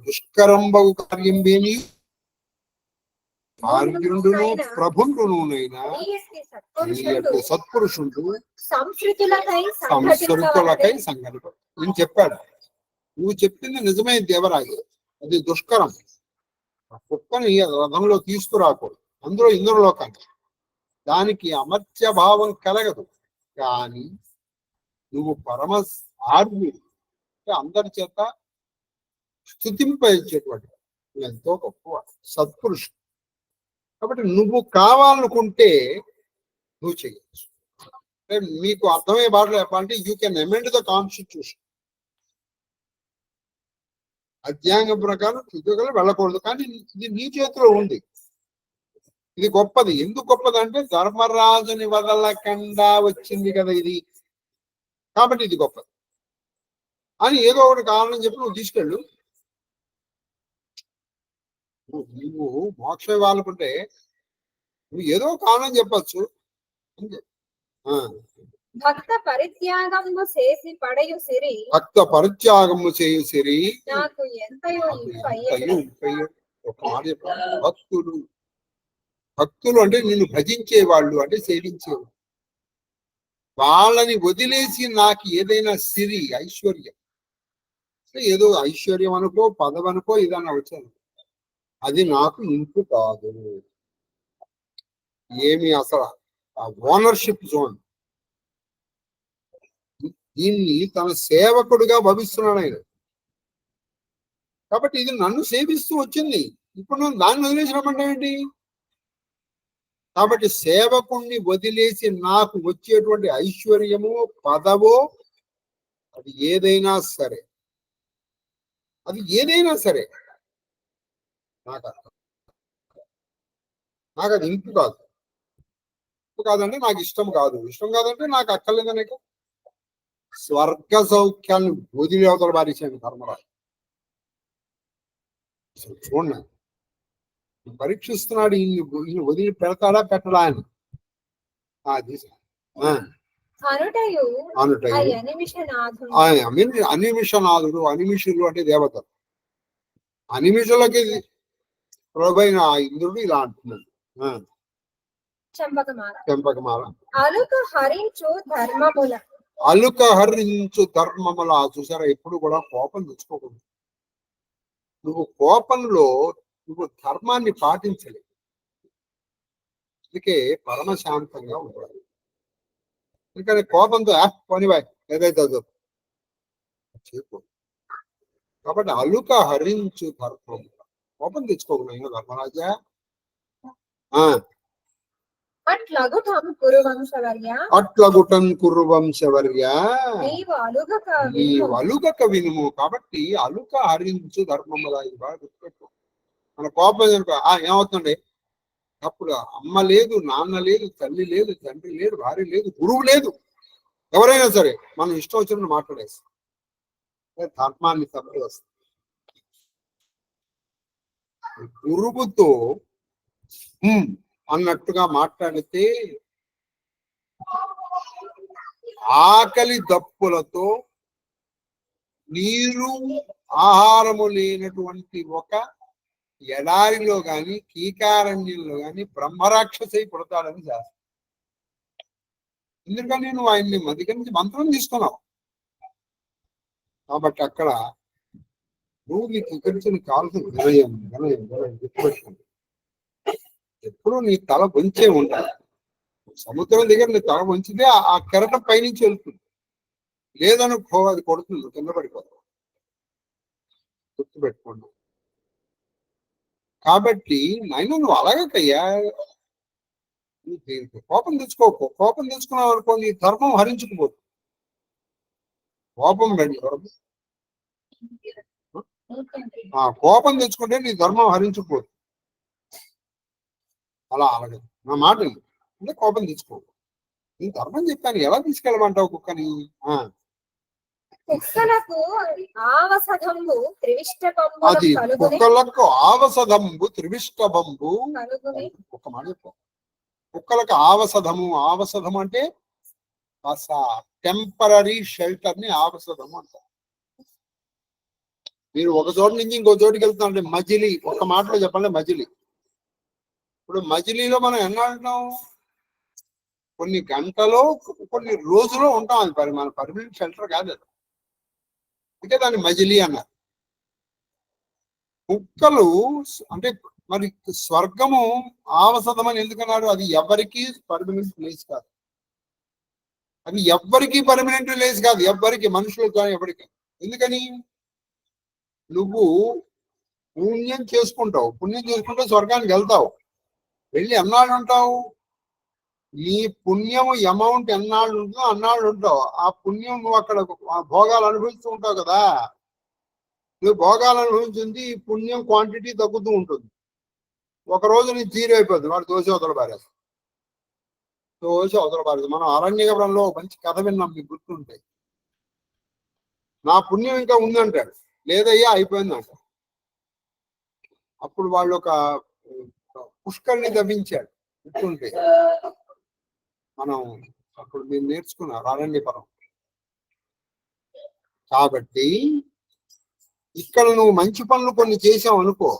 దుష్కరంబగు కార్యం వేని కార్యుండును ప్రభుండునైనా సత్పురుషుడు సంస్కృతులకై సంఘటన. నేను చెప్పాడు, నువ్వు చెప్పింది నిజమే దేవరాజు, అది దుష్కరం. కుక్కని రథంలో తీసుకురాకూడదు, అందులో ఇంద్రలోకాన్ని. దానికి అమర్త్య భావం కలగదు. కానీ నువ్వు పరమ ఆర్యుడు, అందరి చేత స్తుతింపేటువంటి ఎంతో గొప్పవాడు, సత్పురుషుడు. కాబట్టి నువ్వు కావాలనుకుంటే నువ్వు చేయొచ్చు. మీకు అర్థమయ్యే బాటలో చెప్పాలంటే you can amend the constitution. అధ్యాయం ప్రకారం ఉద్యోగాలు వెళ్ళకూడదు, కానీ ఇది నీ చేతిలో ఉంది. ఇది గొప్పది. ఎందుకు గొప్పది అంటే ధర్మరాజుని వదలకుండా వచ్చింది కదా ఇది, కాబట్టి ఇది గొప్పది అని ఏదో ఒకటి కావాలని చెప్పి నువ్వు తీసుకెళ్ళు. నువ్వు మోక్షం ఇవ్వాలనుకుంటే నువ్వు ఏదో కారణం చెప్పచ్చు. భక్త పరిత్యాగము చేసి పడయు సిరి భక్త పరిత్యాగము చేయు సిరి నాకు ఎంతయో ఇంపయ్యెను. ఒక మాట చెప్పాలి. భక్తులు అంటే నిన్ను భజించే వాళ్ళు, అంటే సేవించేవాళ్ళు. వాళ్ళని వదిలేసి నాకు ఏదైనా సిరి, ఐశ్వర్యం, ఏదో ఐశ్వర్యం అనుకో, పదవనుకో, ఇదన్నా వచ్చాను, అది నాకు ఇంపు కాదు. ఏమి అసలు ఆ ఓనర్షిప్ జోన్. దీన్ని తన సేవకుడిగా భవిస్తున్నాడు ఆయన. కాబట్టి ఇది నన్ను సేవిస్తూ వచ్చింది, ఇప్పుడు నన్ను దాన్ని వదిలేసినప్పుడు ఏంటి? కాబట్టి సేవకుణ్ణి వదిలేసి నాకు వచ్చేటువంటి ఐశ్వర్యమో, పదవో, అది ఏదైనా సరే, నాకు అది ఇంపు కాదు. ఇంపు కాదంటే నాకు ఇష్టం కాదు, ఇష్టం కాదంటే నాకు అక్కర్లేదనే. స్వర్గ సౌఖ్యాన్ని వదిలి అవతల బారిశాను ధర్మరాజు. చూడండి, పరీక్షిస్తున్నాడు, ఈయన వదిలి పెడతాడా పెట్టడా అని. అనిమిషనాథుడు, అనిమిషులు అంటే దేవతలు. అనిమిషులకి ప్రభైన ఇంద్రుడు ఇలా అంటున్నాడు. చెంపకమాల అలుక హరించు ధర్మముల. చూసారా, ఎప్పుడు కూడా కోపం తెచ్చుకోకూడదు. నువ్వు కోపంలో నువ్వు ధర్మాన్ని పాటించలేవు. అందుకే పరమశాంతంగా ఉండాలి. ఎందుకని కోపంతో పోనివాయ్ ఏదైతే చెప్పు. కాబట్టి అలుక హరించు ధర్మం, కోపం తెచ్చుకోకుండా ధర్మరాజా. అట్లగుటం కురువంశవర్య నీవు అలుగక వినుము. కాబట్టి అలుక హరించు ధర్మముల. గుర్తుపెట్టు, మన కోపం ఏమవుతుంది? అప్పుడు అమ్మ లేదు, నాన్న లేదు, తల్లి లేదు, తండ్రి లేదు, భార్య లేదు, గురువు లేదు, ఎవరైనా సరే మనం ఇష్టం వచ్చినట్టు మాట్లాడేస్తాం. ధర్మాన్ని తప్పి వస్తుంది. గురువుతో అన్నట్టుగా మాట్లాడితే ఆకలి దప్పులతో నీరు ఆహారము లేనటువంటి ఒక ఎడారిలో గాని కీకారణ్యంలో గాని బ్రహ్మరాక్షసై పుడతాడని శాస్త్రం. ఎందుకని నువ్వు ఆయన్ని దగ్గర నుంచి మంత్రం తీసుకున్నావు. కాబట్టి అక్కడ నువ్వు నీకు ఇక్కడి నుంచి నీకు కావాల్సిన వినయం గుర్తుపెట్టుకుంది. ఎప్పుడు నీ తల వంచే ఉంటాయి. సముద్రం దగ్గర నీ తల వంచితే ఆ కెరటం పైనుంచి వెళ్తుంది, లేదనుకో అది కొడుతుంది, కింద పడిపోతావు. గుర్తుపెట్టుకోండి. కాబట్టి నాయన నువ్వు అలాగకయ్యా, కోపం తెచ్చుకోకు. కోపం తెచ్చుకున్నావు అనుకో నీ ధర్మం హరించుకుపోతుంది. కోపం తెచ్చుకుంటే నీ ధర్మం హరించుకుపోతుంది. అలా అలాగే నా మాట అంటే కోపం తెచ్చుకోకు. నీ ధర్మం చెప్పాను, ఎలా తీసుకెళ్ళమంటావు కుక్కని? అది కుక్కలకు ఆవసధంబు త్రివిష్టబంబు. ఒక మాట చెప్పు, కుక్కలకు ఆవసధము. ఆవసధము అంటే టెంపరీ షెల్టర్ ని ఆవసధము అంటారు. మీరు ఒక చోటు నుంచి ఇంకో చోటుకి వెళ్తున్నారంటే మజిలీ. ఒక మాటలో చెప్పాలంటే మజిలీ. ఇప్పుడు మజిలీలో మనం ఎన్నాళ్ళుంటాం? కొన్ని గంటలో కొన్ని రోజులో ఉంటాం. అది మన పర్మనెంట్ షెల్టర్ కాదు అది. అందుకే దాన్ని మజిలీ అన్నారు. కుక్కలు అంటే మరి స్వర్గము ఆవసదమని ఎందుకన్నారు? అది ఎవరికి పర్మనెంట్ ప్లేస్ కాదు. అది ఎవ్వరికి పర్మనెంట్ ప్లేస్ కాదు, ఎవ్వరికి, మనుషులకు కానీ ఎవరికి. ఎందుకని? నువ్వు పుణ్యం చేసుకుంటావు, పుణ్యం చేసుకుంటే స్వర్గానికి వెళ్తావు. వెళ్ళి ఎన్నాళ్ళు ఉంటావు? నీ పుణ్యము అమౌంట్ ఎన్నాళ్ళు ఉంటుందో అన్నాళ్ళు ఉంటావు. ఆ పుణ్యం నువ్వు అక్కడ భోగాలు అనుభవిస్తూ ఉంటావు కదా. నువ్వు భోగాలు అనుభవించింది ఈ పుణ్యం క్వాంటిటీ తగ్గుతూ ఉంటుంది. ఒక రోజు నీ జీరో అయిపోతుంది, వాడు దోశ అవతల పారేస్తాడు. మనం అరణ్యగడంలో మంచి కథ విన్నాం, మీకు గుర్తుంటాయి. నా పుణ్యం ఇంకా ఉందంటాడు, లేదయ్యా అయిపోయిందంట. అప్పుడు అప్పుడు వాళ్ళు ఒక పుష్కర్ని తవ్వించాడు గుర్తుంటే మనం అప్పుడు మీరు నేర్చుకున్నారు అరణ్యపరం. కాబట్టి ఇక్కడ నువ్వు మంచి పనులు కొన్ని చేసావు అనుకో,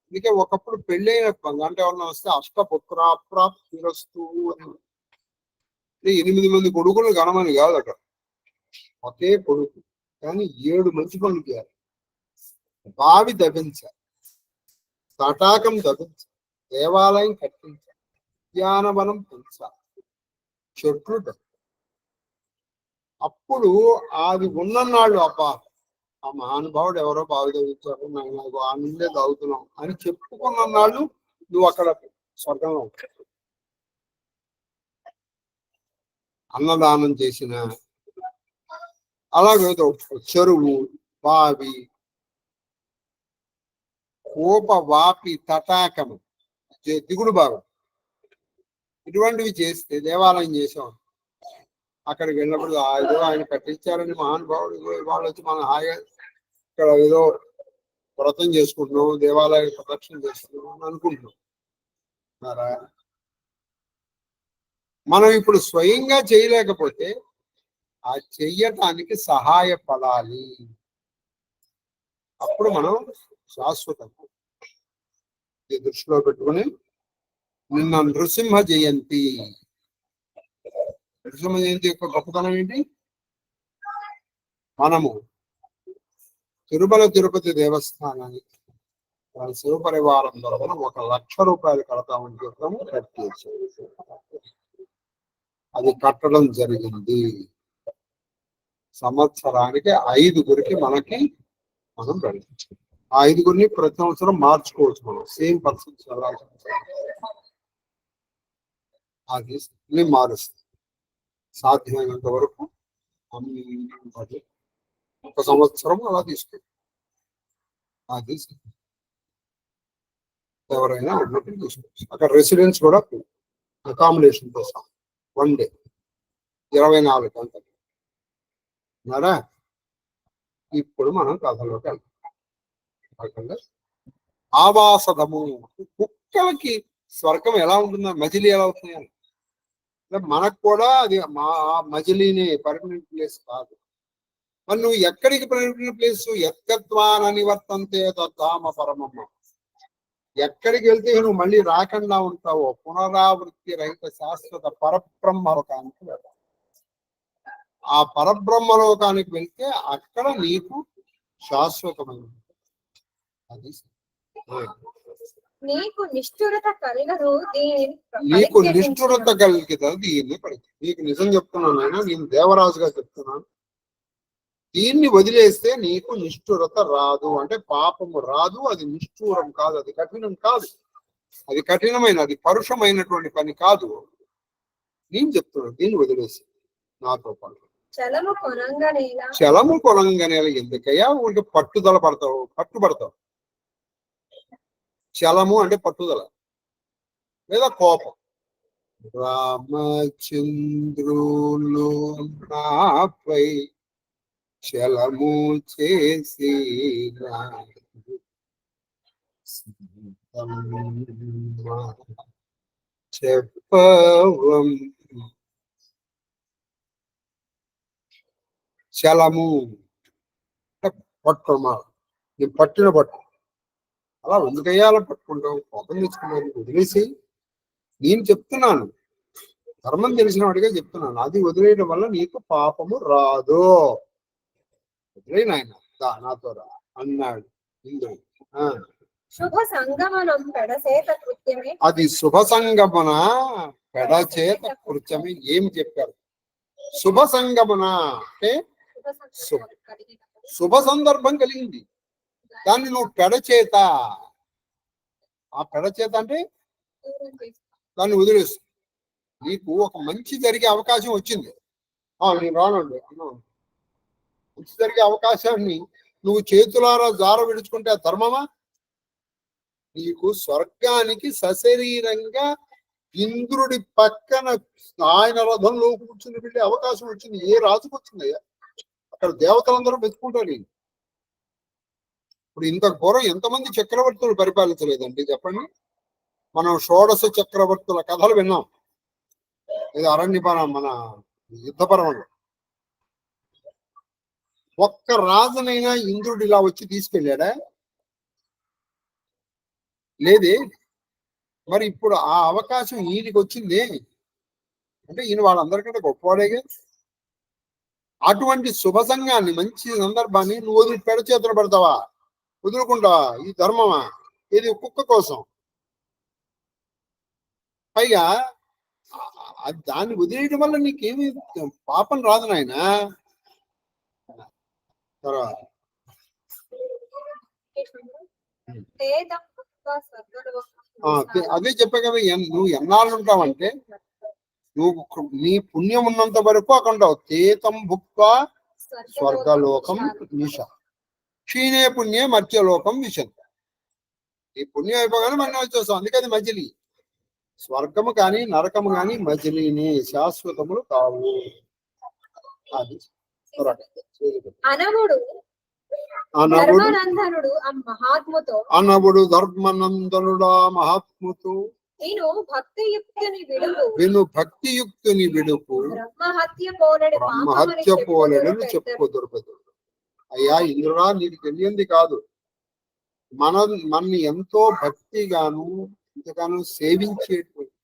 అందుకే ఒకప్పుడు పెళ్ళైన అంటే ఎవరన్నా వస్తే అష్టపుత్రాప్రాప్తిరస్తు అని 8 మంది కొడుకులు గణమని కాదు అక్కడ, ఒకే కొడుకు కానీ 7 మంచి పనులు చేయాలి. బావి దవ్వించాలి, తటాకం దవ్వించాలి, దేవాలయం కట్టించాలి, ఉద్యానవనం పెంచాలి, చెట్లు అప్పుడు అది ఉన్ననాళ్ళు అబ్బా ఆ మహానుభావుడు ఎవరో బావి తవ్వించారు నాకు ఆ నుండే తాగుతున్నాం అని చెప్పుకున్న నాళ్ళు నువ్వు అక్కడ స్వర్గంలో ఉంటావు. అన్నదానం చేసిన అలాగే చెరువు, బావి, కోప వాపి తటాకము, దిగుడు భాగం ఇటువంటివి చేస్తే దేవాలయం చేసాం. అక్కడికి వెళ్ళినప్పుడు ఏదో ఆయన కట్టించారని మహానుభావుడు వాళ్ళు వచ్చి మనం హాయిగా ఇక్కడ ఏదో వ్రతం చేసుకుంటున్నాం, దేవాలయ ప్రదక్షిణ చేసుకుంటున్నాం అని అనుకుంటున్నాం. మనం ఇప్పుడు స్వయంగా చేయలేకపోతే ఆ చెయ్యటానికి సహాయపడాలి. అప్పుడు మనం శాశ్వతం దృష్టిలో పెట్టుకుని నిన్న నృసింహ జయంతి యొక్క గొప్పతనం ఏంటి? మనము తిరుమల తిరుపతి దేవస్థానానికి వాళ్ళ శివపరివారం తరఫున 1,00,000 రూపాయలు కడతామని చెప్పడం కట్టేసి అది కట్టడం జరిగింది. సంవత్సరానికి 5గురికి మనకి మనం పెడతాం. ఆ 5గురిని ప్రతి సంవత్సరం మార్చుకోవచ్చు, మనం సేమ్ పర్సన్స్ అది మారుస్తాం సాధ్యమైనంత వరకు. ఒక సంవత్సరం అలా తీసుకుంటాం. అది ఎవరైనా ఉన్నప్పుడు తీసుకోవచ్చు. అక్కడ రెసిడెన్స్ కూడా అకామిడేషన్ తో సహా 1 డే 24 గంటలు ఉన్నారా. ఇప్పుడు మనం కథలోకి వెళ్తాం. ఆవాసదము, కుక్కలకి స్వర్గం ఎలా ఉంటుందో మజిలీ ఎలా అవుతుంది మనకు కూడా అది మజిలీని పర్మనెంట్ ప్లేస్ కాదు. మరి నువ్వు ఎక్కడికి పర్మనెంట్ ప్లేస్? ఎక్కత్వానని వర్తంతే తద్ధామ పరమమ్మ. ఎక్కడికి వెళ్తే నువ్వు మళ్ళీ రాకుండా ఉంటావో పునరావృత్తి రహిత శాశ్వత పరబ్రహ్మలోకానికి వెళ్తావు. ఆ పరబ్రహ్మలోకానికి వెళ్తే అక్కడ నీకు శాశ్వతమైన అది నీకు నిష్ఠురత కలగదు దీన్ని పడితే నీకు నిజం చెప్తున్నాను అయినా నేను దేవరాజుగా చెప్తున్నాను. దీన్ని వదిలేస్తే నీకు నిష్ఠురత రాదు, అంటే పాపము రాదు. అది నిష్ఠూరం కాదు, అది కఠినం కాదు, అది కఠినమైన అది పరుషమైనటువంటి పని కాదు. నేను చెప్తున్నాను దీన్ని వదిలేసి నాతో పాటు చలము కొనంగనేల ఎందుకయ్యా ఊరికి పట్టుబడతావు. చలము అంటే పట్టుదల లేదా కోపం. రామచంద్రులు నాపై చలము చేసి చెప్పవం. చలము పట్టుమా, నేను పట్టిన పట్టు. అలా ఎందుకయ్యా అలా పట్టుకుంటావు? కోపం తెచ్చుకున్నాను, వదిలేసి. నేను చెప్తున్నాను, ధర్మం తెలిసిన వాడిగా చెప్తున్నాను. అది వదిలేయడం వల్ల నీకు పాపము రాదు. వదిలే నాయన నాతో రా అన్నాడు ఇంద్రుడు. శుభ సంగమనం పెడచేత కృత్యమే. అది శుభ సంగమన పెడచేత కృత్యమే. ఏమి చెప్పారు? శుభ సంగమన అంటే శుభ సందర్భం కలిగింది, దాన్ని నువ్వు పెడచేత, ఆ పెడచేత అంటే దాన్ని వదిలేస్తు. నీకు ఒక మంచి జరిగే అవకాశం వచ్చింది, నేను రానండి మంచి జరిగే అవకాశాన్ని నువ్వు చేతులారా జార విడుచుకుంటే ధర్మమా? నీకు స్వర్గానికి సశరీరంగా ఇంద్రుడి పక్కన ఆయన రథంలో కూర్చుని వెళ్ళే అవకాశం వచ్చింది. ఏ రాజుకు వచ్చిందయ్యా? అక్కడ దేవతలందరూ వెతుకుంటారు. ఇప్పుడు ఇంత పూర్వం ఎంతమంది చక్రవర్తులు పరిపాలించలేదండి చెప్పండి. మనం షోడశ చక్రవర్తుల కథలు విన్నాం. ఇది మన యుద్ధ పర్వంలో. ఒక్క రాజునైనా ఇంద్రుడు ఇలా వచ్చి తీసుకెళ్ళాడా? లేదే. మరి ఇప్పుడు ఆ అవకాశం ఈయనకి వచ్చింది అంటే ఈయన వాళ్ళందరికంటే గొప్పవాడేగా. అటువంటి శుభ సంఘాన్ని, మంచి సందర్భాన్ని నువ్వు వదిలి పెడ చేతులు పెడతావా? వదులుకుంటావా? ఈ ధర్మమా? ఇది కుక్క కోసం. పైగా దాన్ని వదిలేయడం వల్ల నీకేమి పాపం రాదు నాయన. తర్వాత అదే చెప్పా కదా, నువ్వు ఎన్నాళ్ళు ఉంటావంటే నువ్వు నీ పుణ్యం ఉన్నంత వరకు అక్కడ ఉంటావు. తేతం భుక్త స్వర్గలోకం విష, క్షీణే పుణ్యే మర్త్యలోకం విషం. ఈ పుణ్యం అయిపోగానే మనం వచ్చేస్తాం. అందుకే అది మజిలీ. స్వర్గము కానీ నరకము కానీ మజిలీని, శాశ్వతములు కావు. అది అనవుడు ధర్మనందనుడా మహాత్ముతో విను భక్తియుక్తుని విడుపు బ్రహ్మహత్య పోలేడని చెప్పుకోదొరకదు. అయ్యా ఇంద్రుడా, నీకు తెలియంది కాదు. మనని ఎంతో భక్తిగాను ఇంతగానో సేవించేటువంటి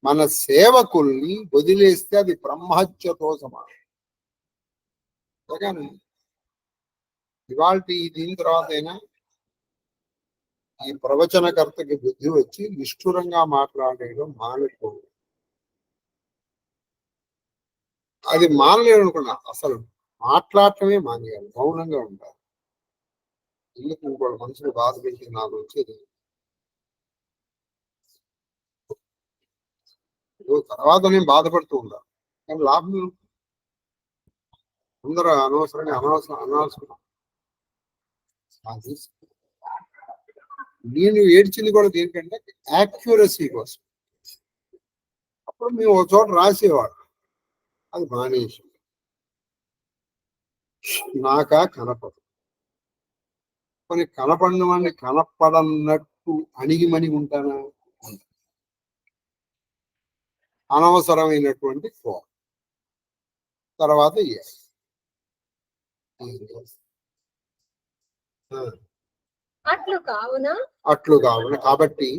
మన సేవకుల్ని వదిలేస్తే అది బ్రహ్మహత్యతో సమానం. ఇవాళ దీని తర్వాత అయినా ఈ ప్రవచనకర్తకి బుద్ధి వచ్చి నిష్ఠురంగా మాట్లాడేయడం మానేకూడదు. అది మానలేడు అనుకున్నా, అసలు మాట్లాడటమే మానేయాలి, మౌనంగా ఉండాలి. ఎందుకు ఇంకోటి మనుషులు బాధ పెట్టి నాకు వచ్చేది. తర్వాత నేను బాధపడుతూ ఉండాలి, కానీ లాభం అందరూ అనవసరంగా అనవసరం. నేను ఏడ్చింది కూడా దేనికంటే యాక్యురసీ కోసం. అప్పుడు మేము ఒక చోట రాసేవాడు, అది మానేసి నాకా కనపడదు. కొన్ని కనపడిన వాడిని కనపడన్నట్టు అణిగిమణిగి ఉంటానా? అనవసరమైనటువంటి కోపం. తర్వాత అట్లు కావున కాబట్టి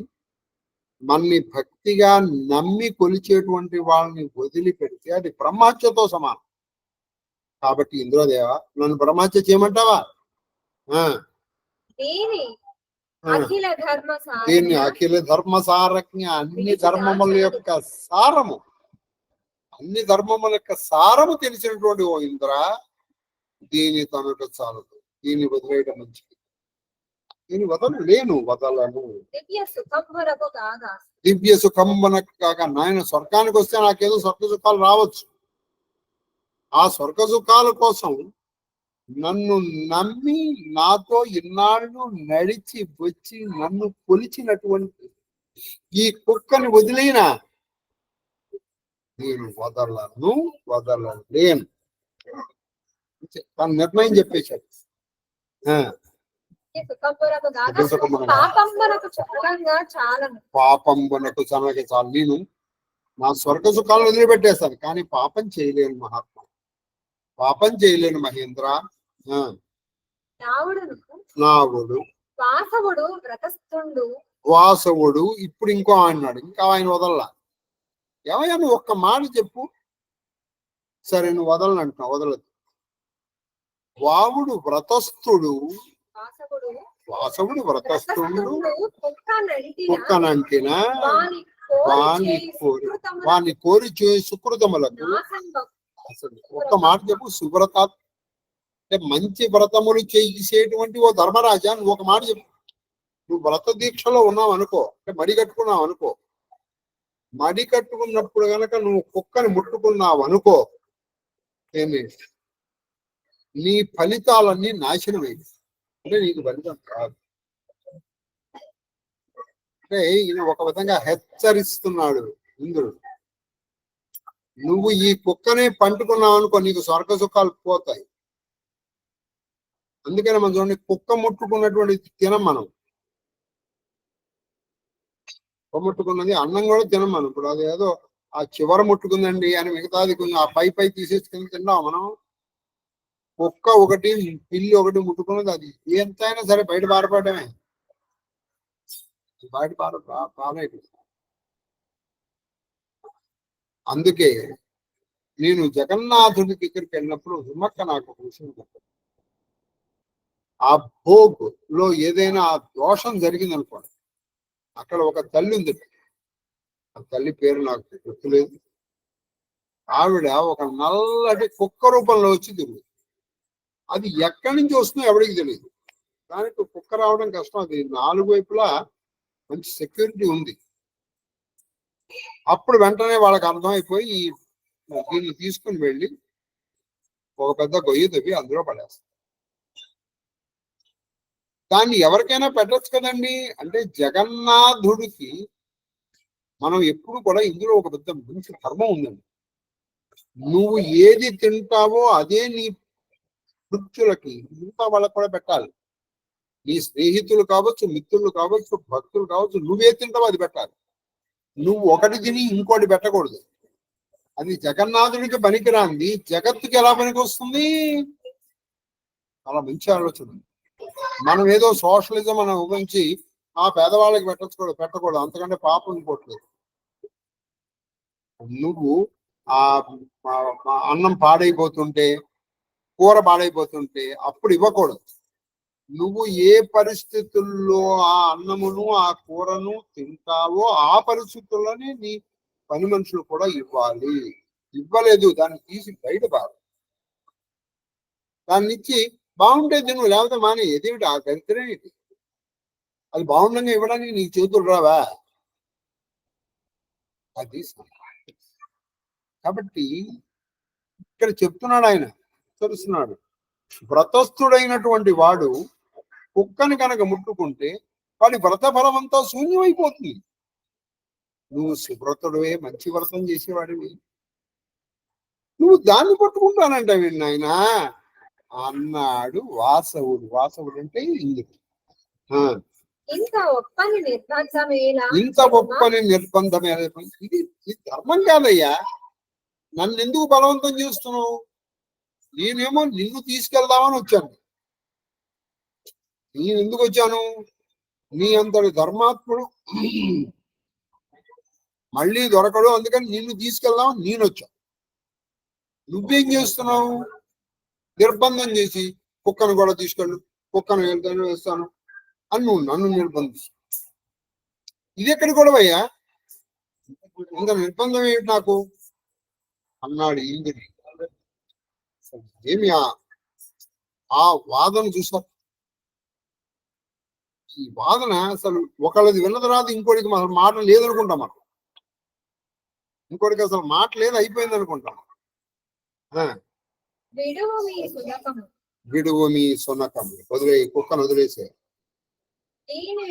మన్ని భక్తిగా నమ్మి కొలిచేటువంటి వాళ్ళని వదిలిపెడితే అది బ్రహ్మహత్యతో సమానం. కాబట్టి ఇంద్రదేవ, నన్ను బ్రహ్మహత్య చేయమంటావా? దీన్ని అఖిల ధర్మసారజ్ఞ, అన్ని ధర్మముల యొక్క సారము, అన్ని ధర్మముల యొక్క సారము తెలిసినటువంటి ఓ ఇంద్ర, దీని తనకు చాలదు, దీన్ని వదిలేయడం మంచిది. దీన్ని వదలను. దివ్య సుఖంబనకు కాక నాయన స్వర్గానికి వస్తే నాకేదో స్వర్గ సుఖాలు రావచ్చు. ఆ స్వర్గ సుఖాల కోసం నన్ను నమ్మి నాతో ఇన్నాళ్ళు నడిచి వచ్చి నన్ను కొలిచినటువంటి ఈ కుక్కని వదిలేనా? నేను వదలలేను. తన నిర్ణయం చెప్పేశాడు. పాపంబునకు చనగ చాలు. నేను నా స్వర్గ సుఖాలను వదిలిపెట్టేస్తాను, కానీ పాపం చేయలేను మహాత్మ, పాపం చేయలేను మహేంద్ర. నావుడు వాసవుడు ఇప్పుడు ఇంకో అన్నాడు, ఇంకా ఆయన వదల్లా. ఏమయ్యా నువ్వు ఒక్క మాట చెప్పు. సరే నువ్వు వదలని అంటున్నావు, వదలదు. వావుడు వ్రతస్థుడు, వాసవుడు వ్రతస్థుడు, కుక్కనంటిన వాణ్ణి కోరి చే సుకృతములకు. అసలు ఒక్క మాట చెప్పు. సువ్రత అంటే మంచి వ్రతములు చేసేటువంటి ఓ ధర్మరాజా, నువ్వు ఒక మాట చెప్పు. నువ్వు వ్రత దీక్షలో ఉన్నావు అనుకో, అంటే మడి కట్టుకున్నావు అనుకో, మడి కట్టుకున్నప్పుడు గనక నువ్వు కుక్కని ముట్టుకున్నావు అనుకో, ఏమి నీ ఫలితాలన్నీ నాశనమైంది. అంటే నీకు ఫలితం కాదు. అంటే ఈయన ఒక విధంగా హెచ్చరిస్తున్నాడు ఇంద్రుడు. నువ్వు ఈ కుక్కనే పంటుకున్నావు అనుకో, నీకు స్వర్గ సుఖాలు పోతాయి. అందుకని మనం చూడండి, కుక్క ముట్టుకున్నటువంటి తినం మనం. కుక్క ముట్టుకున్నది అన్నం కూడా తినం మనం. ఇప్పుడు అది ఏదో ఆ చివర ముట్టుకుందండి అని మిగతాది కొంచెం ఆ పై తీసేసుకుని తిన్నాం మనం. కుక్క ఒకటి, పిల్లి ఒకటి ముట్టుకున్నది, అది ఎంతైనా సరే బయట పారపడమే. బయట పారేది. అందుకే నేను జగన్నాథుడి దగ్గరికి వెళ్ళినప్పుడు సుమక్క నాకు ఒక విషయం చెప్పాను. ఆ భోగ్ లో ఏదైనా దోషం జరిగింది అనుకోండి, అక్కడ ఒక తల్లి ఉంది. ఆ తల్లి పేరు నాకు గుర్తులేదు. ఆవిడ ఒక నల్లటి కుక్క రూపంలో వచ్చి తిరుగుతుంది. అది ఎక్కడి నుంచి వస్తుందో ఎవరికి తెలియదు. దానికి కుక్క రావడం కష్టం. అది 4 వైపులా మంచి సెక్యూరిటీ ఉంది. అప్పుడు వెంటనే వాళ్ళకి అర్థమైపోయి దీన్ని తీసుకుని వెళ్ళి ఒక పెద్ద గొయ్యి తవ్వి అందులో పడేస్తారు. దాన్ని ఎవరికైనా పెట్టచ్చు కదండి. అంటే జగన్నాథుడికి మనం ఎప్పుడు కూడా ఇందులో ఒక పెద్ద మంచి ధర్మం ఉందండి. నువ్వు ఏది తింటావో అదే నీ భృత్యులకి, మిగతా వాళ్ళకి కూడా పెట్టాలి. నీ స్నేహితులు కావచ్చు, మిత్రులు కావచ్చు, భక్తులు కావచ్చు, నువ్వే తింటావో అది పెట్టాలి. నువ్వు ఒకటి తిని ఇంకోటి పెట్టకూడదు. అది జగన్నాథుడికి పనికిరాంది జగత్తుకి ఎలా పనికి వస్తుంది? చాలా మంచి ఆలోచన. మనం ఏదో సోషలిజం అని ఊహించి ఆ పేదవాళ్ళకి పెట్టకూడదు, అంతకంటే పాపం ఇంకోట్లేదు. నువ్వు ఆ అన్నం పాడైపోతుంటే, కూర పాడైపోతుంటే అప్పుడు ఇవ్వకూడదు. నువ్వు ఏ పరిస్థితుల్లో ఆ అన్నమును ఆ కూరను తింటావో ఆ పరిస్థితుల్లోనే నీ పని మనుషులు కూడా ఇవ్వాలి. ఇవ్వలేదు దాన్ని తీసి బయట పారు. దాన్ని ఇచ్చి బాగుంటే తిను, లేకపోతే మానే. ఏదేమిటి ఆ దరిద్రం ఏంటి? అది బాగుండగా ఇవ్వడానికి నీకు చేతులు రావా? అది కాబట్టి ఇక్కడ చెప్తున్నాడు ఆయన, తెలుస్తున్నాడు. వ్రతస్థుడైనటువంటి వాడు కుక్కని కనుక ముట్టుకుంటే వాడి వ్రత ఫలం అంతా శూన్యమైపోతుంది. నువ్వు సువ్రతుడివే, మంచి వ్రతం చేసేవాడివి, నువ్వు దాన్ని పట్టుకుంటానంట ఆయన అన్నాడు వాసవుడు. వాసవుడు అంటే ఇందుకు ఇంత ఒప్పని నిర్బంధమే. ఇది ధర్మం కాదయ్యా. నన్ను ఎందుకు బలవంతం చేస్తున్నావు? నేనేమో నిన్ను తీసుకెళ్దామని వచ్చాను. నేను ఎందుకు వచ్చాను? నీ అంతటి ధర్మాత్ముడు మళ్ళీ దొరకడు, అందుకని నిన్ను తీసుకెళ్దామని నేను వచ్చాను. నువ్వేం చేస్తున్నావు? నిర్బంధం చేసి కుక్కను కూడా తీసుకెళ్ళు, కుక్కను వెళ్తాను వేస్తాను అని నువ్వు నన్ను నిర్బంధిస్తావు. ఇది ఎక్కడి గొడవయ్యా? ఇంత నిర్బంధం ఏమిటి నాకు అన్నాడు ఇంద్రుడు. ఏమి ఆ వాదన చూసా. ఈ వాదన అసలు ఒకళ్ళది విన్న తర్వాత ఇంకోటికి అసలు మాట లేదనుకుంటాం. మనం ఇంకోటికి అసలు మాట లేదు, అయిపోయింది అనుకుంటాం. విడువు మీ సునకము, కుక్కను వదిలేసే. దీని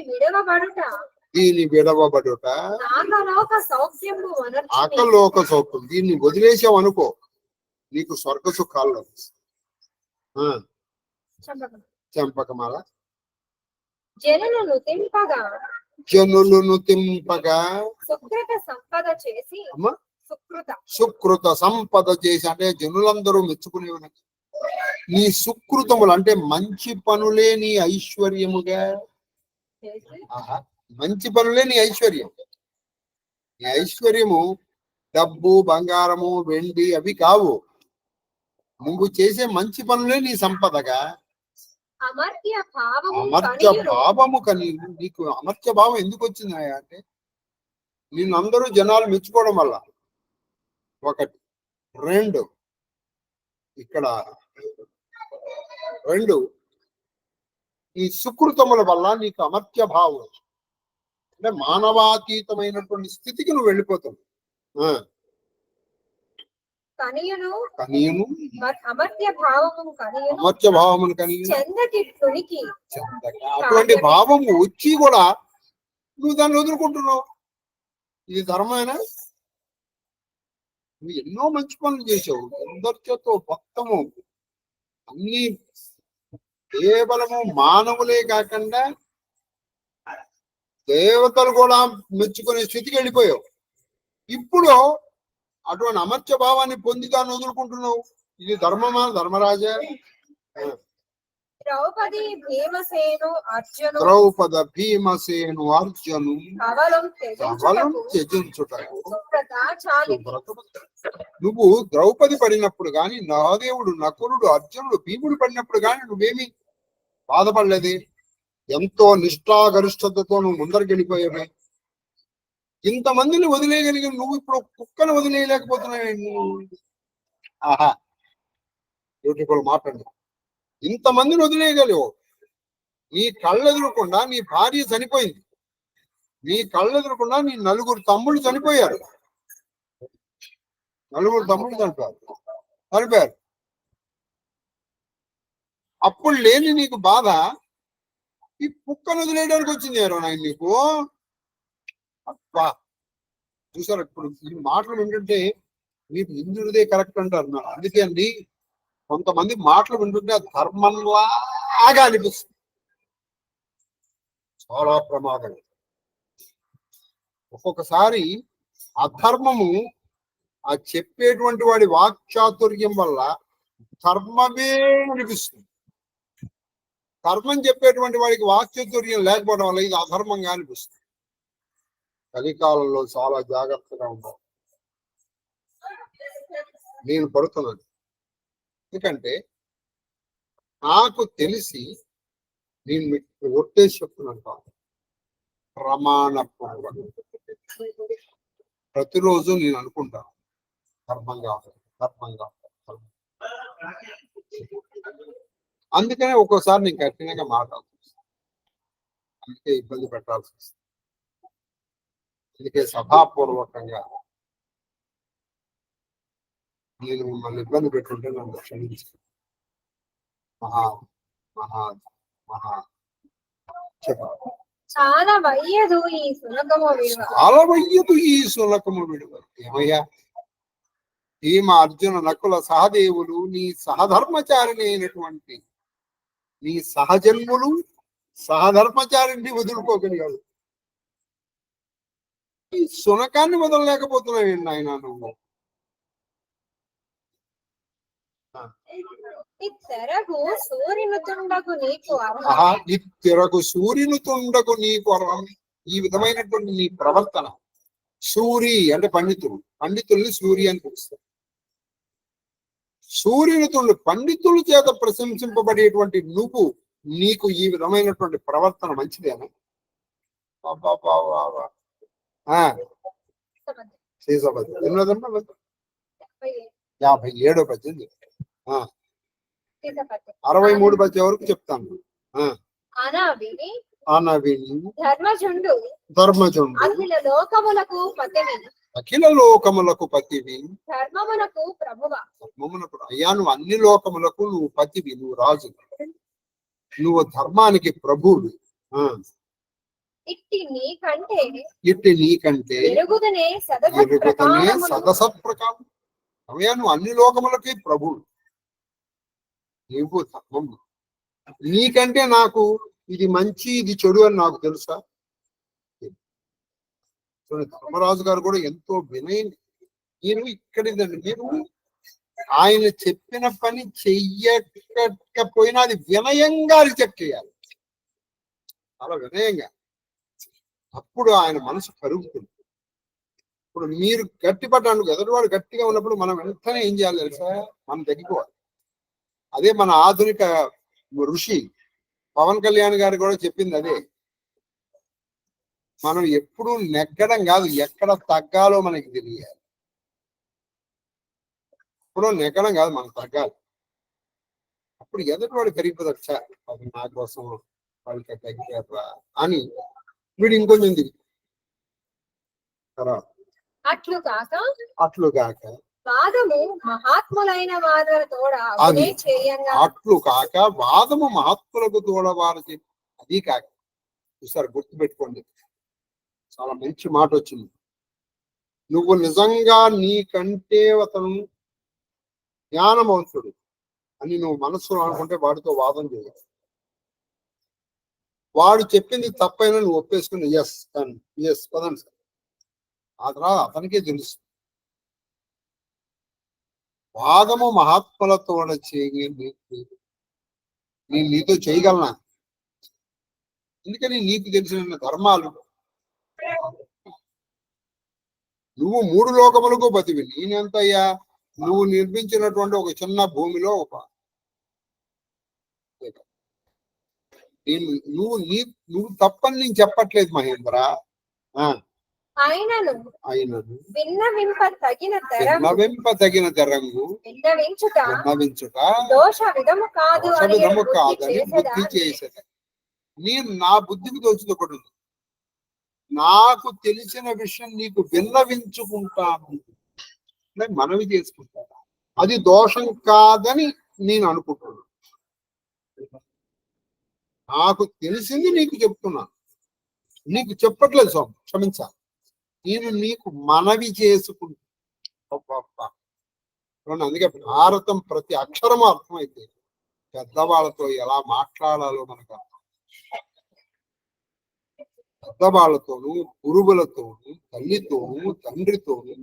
విడవబడుట అకలోక సౌఖ్యం. దీన్ని వదిలేసావు అనుకో, నీకు స్వర్గ సుఖాలు చంపకమాల. జనులను తింపగా సుకృత సంపద చేసి, అంటే జనులందరూ మెచ్చుకునేవి నీ సుకృతములు, అంటే మంచి పనులే నీ ఐశ్వర్యముగా. మంచి పనులే నీ ఐశ్వర్యం. నీ ఐశ్వర్యము డబ్బు, బంగారము, వెండి అవి కావు. నువ్వు చేసే మంచి పనులే నీ సంపదగా. అమర్త్య భావము కని. నీకు అమర్త్య భావం ఎందుకు వచ్చింది అంటే నిన్ను అందరూ జనాలు మెచ్చుకోవడం వల్ల ఒకటి. రెండు, ఇక్కడ ఈ సుకృతముల వల్ల నీకు అమర్త్య భావం, అంటే మానవాతీతమైనటువంటి స్థితికి నువ్వు వెళ్ళిపోతావు. అమర్త్య భావమును కని అటువంటి భావము వచ్చి కూడా నువ్వు దాన్ని వదులుకుంటున్నావు. ఇది ధర్మమేనా? నువ్వు ఎన్నో మంచి పనులు చేసావు, అందరితో మొత్తము అన్ని కేవలము మానవులే కాకుండా దేవతలు కూడా మెచ్చుకునే స్థితికి వెళ్ళిపోయావు. ఇప్పుడు అటువంటి అమర్త్య భావాన్ని పొంది దాన్ని వదులుకుంటున్నావు. ఇది ధర్మమా ధర్మరాజా? ద్రౌపది భీమసేను అర్జును ద్రౌపద భీమసేను అర్జును కవలం కవలం త్యజించుటకు సువ్రత చాలింది. నువ్వు ద్రౌపది పడినప్పుడు గాని, నహదేవుడు, నకులుడు, అర్జునుడు, భీముడు పడినప్పుడు గాని నువ్వేమి బాధపడలేదే. ఎంతో నిష్ఠాగరిష్టతతో నువ్వు ముందరికి వెళ్ళిపోయావే. ఇంతమందిని వదిలేయగలిగిన నువ్వు ఇప్పుడు కుక్కను వదిలేయలేకపోతున్నావు. ఆహా, బ్యూటిఫుల్ మాట్లాడు. ఇంతమందిని వదిలేయగలవు. నీ కళ్ళెదురకుండా నీ భార్య చనిపోయింది. నీ కళ్ళెదురకుండా నీ నలుగురు తమ్ముళ్ళు చనిపోయారు. నలుగురు తమ్ముళ్ళు చనిపోయారు. అప్పుడు లేని నీకు బాధ ఈ కుక్కను వదిలేయడానికి వచ్చింది ఎవరో నాయన నీకు. అబ్బా, చూసారు ఇప్పుడు ఈ మాటలు ఏంటంటే మీరు ఇంద్రుడిదే కరెక్ట్ అంటారు. అందుకే అండి కొంతమంది మాటలు వింటుంటే అది ధర్మంలాగా అనిపిస్తుంది. చాలా ప్రమాదం. ఒక్కొక్కసారి అధర్మము ఆ చెప్పేటువంటి వాడి వాక్చాతుర్యం వల్ల ధర్మమే అనిపిస్తుంది. ధర్మం చెప్పేటువంటి వాడికి వాక్చాతుర్యం లేకపోవడం వల్ల ఇది అధర్మంగా అనిపిస్తుంది. కలికాలంలో చాలా జాగ్రత్తగా ఉండాలి. నేను పడుతున్నాను ఎందుకంటే నాకు తెలిసి నేను మీకు ఒట్టేసి చెప్తున్నాను కాదు, ప్రమాణపూర్వకం ప్రతిరోజు నేను అనుకుంటాను ధర్మంగా. అందుకనే ఒక్కోసారి నేను కఠినంగా మాట్లాడాల్సి వస్తుంది. అందుకే ఇబ్బంది పెట్టాల్సి వస్తుంది. అందుకే సభాపూర్వకంగా నేను మిమ్మల్ని ఇబ్బంది పెట్టుంటే నన్ను క్షమించు. మహా మహా మహా చెప్పాలి. చాలా వయ్యదు ఈ సునకము విలువ. చాలా వయ్యదు ఈ సునకము విలువ. ఏమయ్యా, భీమ, అర్జున, నకుల, సహదేవులు నీ సహధర్మచారిణి అయినటువంటి నీ సహజన్ములు సహధర్మచారిని వదులుకోగలిగాడు. ఈ సునకాన్ని వదలలేకపోతున్నావు నాయన నువ్వు. ఇత్తెరకు సూర్యునుతుండకు నీకు ఇత్తెరకు సూర్యునుతుండకు నీకు అర్హం. ఈ విధమైనటువంటి నీ ప్రవర్తన. సూరి అంటే పండితుల్ని సూర్య అని పిలుస్తారు. సూర్యునితుండు పండితుల చేత ప్రశంసింపబడేటువంటి నువ్వు, నీకు ఈ విధమైనటువంటి ప్రవర్తన మంచిదేనా? ఎన్నోదమ్మా 57వ పద్యం 63 పద్యం వరకు చెప్తాను. ధర్మజుండు అఖిల లోకములకు పతివి ధర్మమునకు ప్రభువ. అయ్యా, నువ్వు అన్ని లోకములకు నువ్వు పతివి, నువ్వు రాజు, నువ్వు ధర్మానికి ప్రభువు. ఇట్టి నీకంటే ఎరుగుదనే సదసత్ ప్రకారం. అయ్యా, నువ్వు అన్ని లోకములకి ప్రభువు, నీవు ధర్మం. నీకంటే నాకు ఇది మంచి ఇది చెడు అని నాకు తెలుసా? ధర్మరాజు గారు కూడా ఎంతో వినయం. మీరు ఇక్కడిదండి, మీరు ఆయన చెప్పిన పని చెయ్యకపోయినా అది వినయంగా రిజెక్ట్ చేయాలి, చాలా వినయంగా. అప్పుడు ఆయన మనసు కరుగుతుంది. ఇప్పుడు మీరు గట్టిపడ్డాను, ఎదుటివాడు గట్టిగా ఉన్నప్పుడు మనం వెంటనే ఏం చేయాలి తెలుసా? మనం తగ్గిపోవాలి. అదే మన ఆధునిక ఋషి పవన్ కళ్యాణ్ గారు కూడా చెప్పింది అదే. మనం ఎప్పుడు నెగ్గడం కాదు, ఎక్కడ తగ్గాలో మనకి తెలియాలి. ఎప్పుడో నెగ్గడం కాదు, మనం తగ్గాలి. అప్పుడు ఎదుటివాడు పెరిగిపోదచ్చ, అది నా కోసం వాళ్ళకి తగ్గిపోయారా అని వీడు ఇంకొంచెం దిగి అట్లు కాక వాదము మహాత్ములైన వారి తోడ అట్లు కాక వాదము మహాత్ములకు తోడవారు చెప్పి అది కాక. చూసారు, గుర్తు పెట్టుకోండి, చాలా మంచి మాట వచ్చింది. నువ్వు నిజంగా నీకంటే అతను జ్ఞానవంతుడు అని నువ్వు మనస్సులో అనుకుంటే వాడితో వాదం చేయాలి. వాడు చెప్పింది తప్పైనా నువ్వు ఒప్పేసుకుని ఎస్ పదండి సార్. ఆ తర్వాత అతనికే తెలుసు వాదము మహాత్ములతో నీతో చేయగలనా, ఎందుకని నీకు తెలిసిన ధర్మాలు నువ్వు 3 లోకములకు బతివి. నేనెంతయ్యా, నువ్వు నిర్మించినటువంటి ఒక చిన్న భూమిలో నువ్వు తప్పని నేను చెప్పట్లేదు మహేంద్ర. ఆయనను విన్నవింప తగిన తెరంగు విన్నవించుట దోష విధము కాదు అని బుద్ధి చేసేది. నేను నా బుద్ధికి తోచుకోకూడదు, నాకు తెలిసిన విషయం నీకు విన్నవించుకుంటాను, మనవి చేసుకుంటాను. అది దోషం కాదని నేను అనుకుంటున్నాను. నాకు తెలిసింది నీకు చెప్తున్నాను, నీకు చెప్పట్లేదు స్వామి, క్షమించాలి. నేను నీకు మనవి చేసుకుంటాను. అందుకే భారతం ప్రతి అక్షరము అర్థమైతే పెద్దవాళ్ళతో ఎలా మాట్లాడాలో మనకు అర్థం. పెద్దవాళ్ళతోనూ, గురువులతోనూ, తల్లితోనూ, తండ్రితోనూ,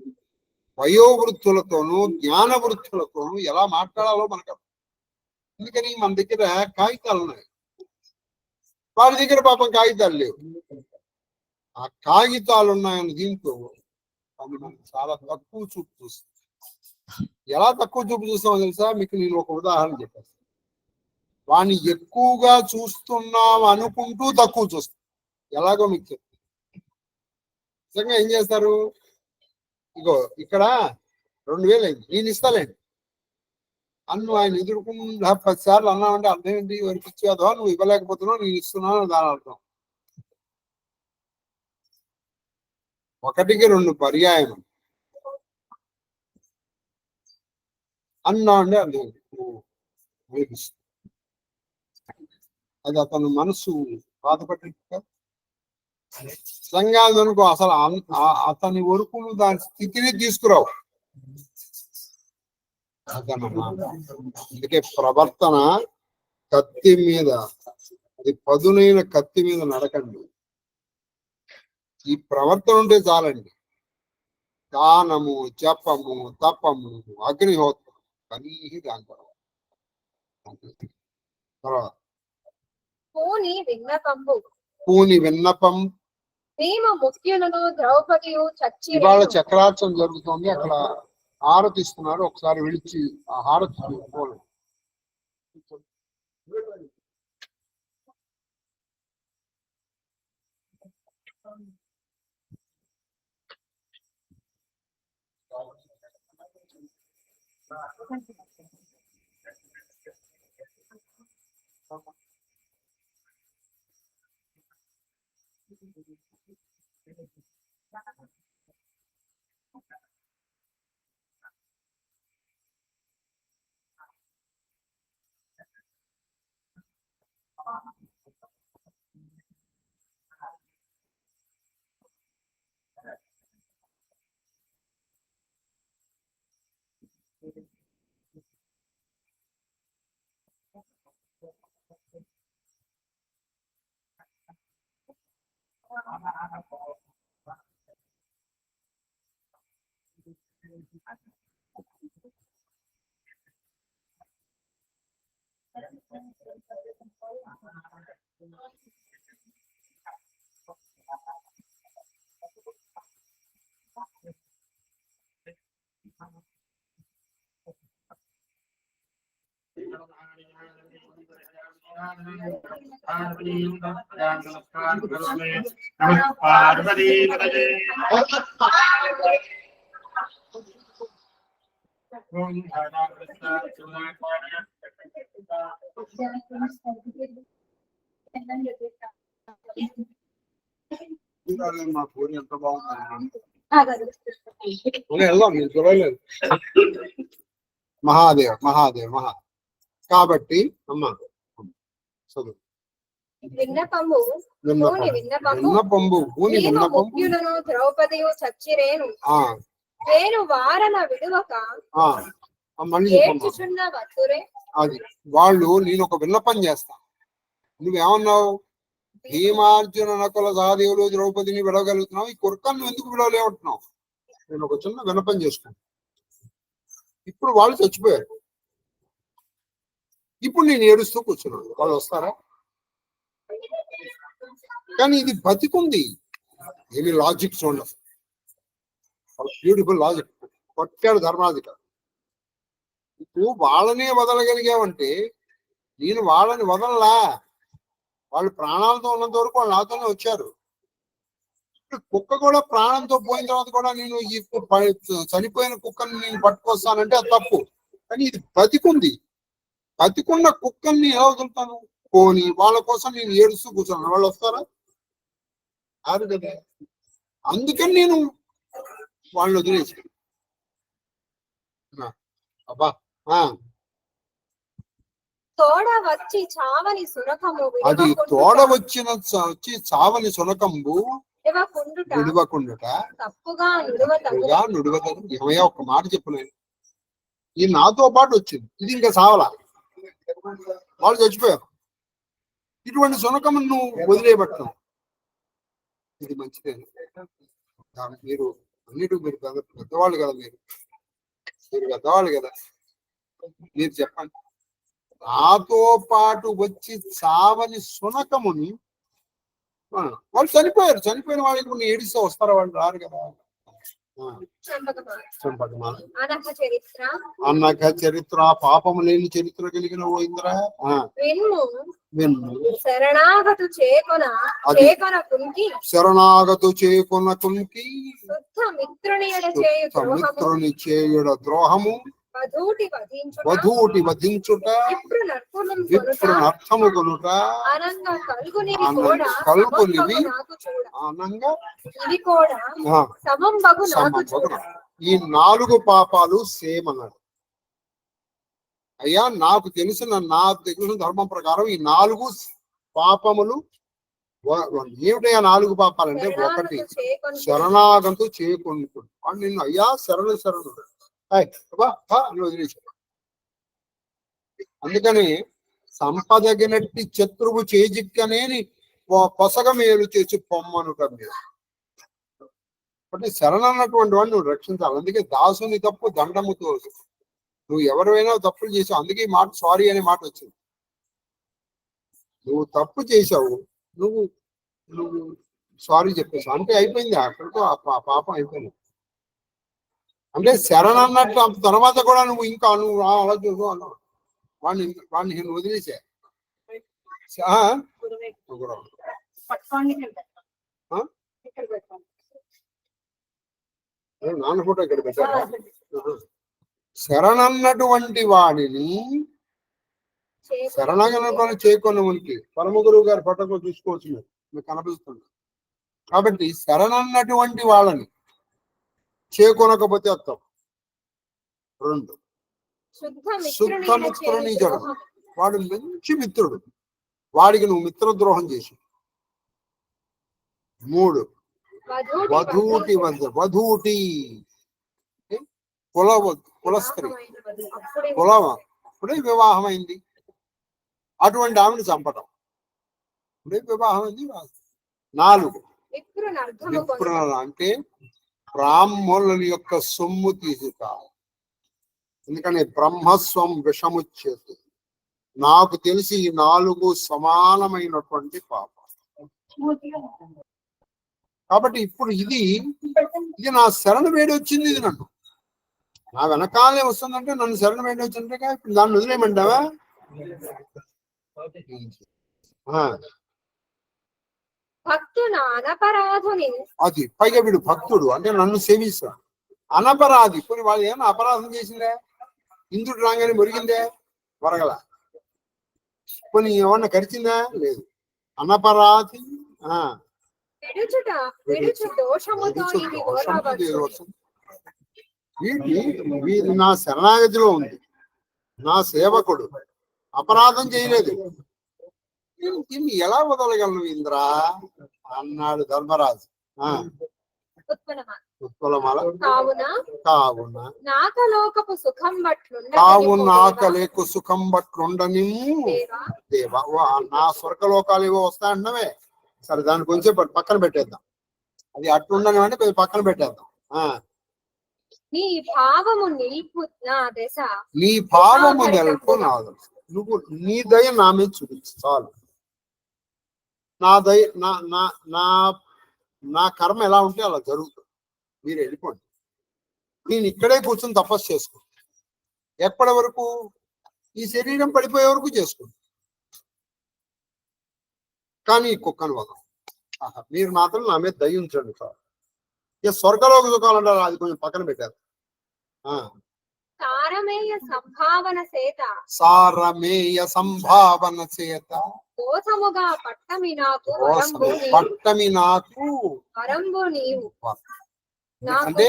వయోవృద్ధులతోనూ, జ్ఞాన వృద్ధులతోనూ ఎలా మాట్లాడాలో మనకు అర్థం. అందుకని మన దగ్గర కాగితాలు ఉన్నాయి, వారి దగ్గర పాపం కాగితాలు లేవు. ఆ కాగితాలు ఉన్నాయని దీంతో అది మనం చాలా తక్కువ చూపు చూస్తాం. ఎలా తక్కువ చూపు చూస్తామో తెలుసా? మీకు నేను ఒక ఉదాహరణ చెప్పాను. వాడిని ఎక్కువగా చూస్తున్నాం అనుకుంటూ తక్కువ చూస్తాం. ఎలాగో మీకు చెప్తాను. నిజంగా ఏం చేస్తారు, ఇగో ఇక్కడ 2000 అయింది, నేను ఇస్తాలేండి అన్ను ఆయన ఎదుర్కొండా 10 సార్లు అన్నామంటే అర్థం ఏంటి? వారికి ఇచ్చేదో నువ్వు ఇవ్వలేకపోతున్నావు, నేను ఇస్తున్నాను దాని అర్థం. 1కి 2 పర్యాయం అన్నా అంటే అది అది అతను మనసు బాధపడి సంఘాలనుకో అసలు అతని వరకు దాని స్థితిని తీసుకురావు. అందుకే ప్రవర్తన కత్తి మీద, అది పదునైన కత్తి మీద నడకండి. ఈ ప్రవర్తన ఉంటే చాలండి. దానము, జపము, తపము, అగ్నిహోత్రం అన్నీ దాని తర్వాత పూని విన్నపం. ఇవాళ చక్రార్చన జరుగుతుంది, అక్కడ హారతి ఇస్తున్నారు. ఒకసారి విడిచి ఆ హారతి చూసుకోవాలి. మా పూరి ఎంత బాగుంది. మహాదేవ్ మహాదేవ్ మహా. కాబట్టి అమ్మా చదువు. విన్నపంబు ద్రౌపదియు చచ్చిరేను, నేను వారన విడువక ఏడ్చుచున్న వత్తురే. అది వాళ్ళు నేను ఒక విన్నపం చేస్తా, నువ్వేమన్నావు? భీమార్జున నకుల సహదేవులు ద్రౌపదిని విడవగలుగుతున్నావు, ఈ కుర్కను ఎందుకు విడవలేమంటున్నావు? నేను ఒక చిన్న వినపం చేసుకున్నాను. ఇప్పుడు వాళ్ళు చచ్చిపోయారు, ఇప్పుడు నేను ఏడుస్తూ కూర్చున్నాను, వాళ్ళు వస్తారా? కానీ ఇది బతికుంది, ఏమి లాజిక్స్ ఉండవు. బ్యూటిఫుల్ లాజిక్ కొట్టాడు ధర్మాధిక. నువ్వు వాళ్ళనే వదలగలిగావంటే నేను వాళ్ళని వదలలా, వాళ్ళు ప్రాణాలతో ఉన్నంత వరకు వాళ్ళు నాతోనే వచ్చారు. కుక్క కూడా ప్రాణంతో పోయిన తర్వాత కూడా నేను ఈ చనిపోయిన కుక్కని నేను పట్టుకొస్తానంటే అది తప్పు. కానీ ఇది బతికుంది, బతికున్న కుక్కల్ని ఎలా వదులుతాను? పోని వాళ్ళ కోసం నేను ఏడుస్తూ కూర్చున్నాను, వాళ్ళు వస్తారా? కాదు కదా. అందుకని నేను వాళ్ళని వదిలేసి అబ్బా తోడ వచ్చి చావని సునకము అది తోడ వచ్చి చావని సునకంబు విడువకుండుట తప్పుగా నుడువతడు. ఏమయ్యా ఒక్క మాట చెప్పు, నేను ఈ నాతో పాటు వచ్చింది, ఇది ఇంకా చావలా, వాళ్ళు చచ్చిపోయారు. ఇటువంటి సునకము నువ్వు వదిలేయబట్టావు, ఇది మంచిదే. మీరు అన్నిటికీ మీరు పెద్దవాళ్ళు కదా, మీరు పెద్దవాళ్ళు కదా, మీరు చెప్పండి. నాతో పాటు వచ్చి చావని సునకముని వాళ్ళు చనిపోయారు, చనిపోయిన వాళ్ళకి నువ్వు ఏడిస్తే వస్తారా? వాళ్ళు రారు కదా. అన్నక చరిత్ర పాపము లేని చరిత్ర కలిగిన ఓ ఇంద్ర శరణాగతు చేకొన కుంకి మిత్రుని చేయుడ ద్రోహము వధూటి వధించుట విప్రనర్థము కొనుట కల్గునివి ఆనంగా. ఈ 4 పాపాలు సేమ్ అన్నాడు. అయ్యా నాకు తెలిసిన ధర్మం ప్రకారం ఈ 4 పాపములు ఏమిటయ్యా? 4 పాపాలంటే, 1 శరణాగంతు చేకొనుకుంటు వాడు నిన్ను అయ్యా శరణుడు వదిలేశాడు. అందుకని సంపదగినట్టి శత్రువు చేజిక్కనేని పొసగ మేలు చేసి పొమ్మనుట మీరు. అంటే శరణన్నటువంటి వాడిని నువ్వు రక్షించాలి. అందుకే దాసుని తప్పు దండముతో, నువ్వు ఎవరైనా తప్పులు చేసావు, అందుకే ఈ మాట సారీ అనే మాట వచ్చింది. నువ్వు తప్పు చేసావు, నువ్వు సారీ చెప్పేసావు అంటే అయిపోయింది, అక్కడితో ఆ పాపం అయిపోయింది. అంటే శరణ అన్నట్టు తర్వాత కూడా నువ్వు ఇంకా అలా చూసు అన్నావు, వాడిని నేను వదిలేసా. నాన్న ఫోటో ఇక్కడ పెట్టారా? శరణన్నటువంటి వాడిని శరణాగన చేకొన్న ఉనికి పరమ గురువు గారి ఫోటోలో చూసుకోవచ్చు, మీకు కనిపిస్తుంది. కాబట్టి శరణన్నటువంటి వాళ్ళని చేకొనకపోతే అర్థం. 2 శుద్ధ మిత్రుని జడం, వాడు మంచి మిత్రుడు, వాడికి నువ్వు మిత్రద్రోహం చేసి. 3 వధూటి కుల స్త్రీ, అప్పుడే వివాహం అయింది, అటువంటి ఆమెను చంపటం, అప్పుడే వివాహం అయింది. 4 విప్రున అంటే బ్రాహ్మణుల యొక్క సొమ్ము తీసుక. ఎందుకని బ్రహ్మస్వం విషముచ్చేది. నాకు తెలిసి ఈ 4 సమానమైనటువంటి పాపం. కాబట్టి ఇప్పుడు ఇది నా శరణ వేడి వచ్చింది, ఇది నన్ను నా వెనకాలే వస్తుందంటే నన్ను శరణ వేడి వచ్చిందంటే ఇప్పుడు దాన్ని వదిలేయమంటావా? అది పైగా వీడు భక్తుడు అంటే నన్ను సేవిస్తాడు. అనపరాధి, కొన్ని వాళ్ళు ఏమన్నా అపరాధం చేసిందే, ఇంద్రుడు రాగానే మురిగిందే, వరగల, కొన్ని ఏమన్నా కరిచిందా? లేదు. అనపరాధి వీడి నా శరణాగతిలో ఉంది, నా సేవకుడు అపరాధం చేయలేదు, దీన్ని ఎలా వదలగలను ఇంద్ర అన్నాడు ధర్మరాజు. కావున నాకలేకు సుఖం బట్లుండని దేవా, నా స్వర్గలోకాలు ఏవో వస్తాయంటున్నవే, సరే దాని కొంచెం పక్కన పెట్టేద్దాం. అది అట్లుండని అంటే కొంచెం పక్కన పెట్టేద్దాం. నీ భావము నిల్పు నా దశ. నీ భావము నిల్పు నా దశ. నువ్వు నీ దయ నా మీద చూపించు చాలు. నా దయ నా నా నా నా కర్మ ఎలా ఉంటే అలా జరుగుతుంది. మీరు వెళ్ళిపోండి. నేను ఇక్కడే కూర్చొని తపస్సు చేసుకో. ఎప్పటి వరకు? ఈ శరీరం పడిపోయే వరకు చేసుకో. కానీ ఈ కుక్కను వదం. మీరు మాత్రం నా మీద దయ ఉంచండి సార్. ఇక స్వర్గలోక సుఖాలంటారు, అది కొంచెం పక్కన పెట్టారు. సారమేయ సంభావన చేత. సారమేయ సంభావన చేత. కోసముగా పట్టమి నాకు. పట్టమి నాకు వరంబు నీవు. అంటే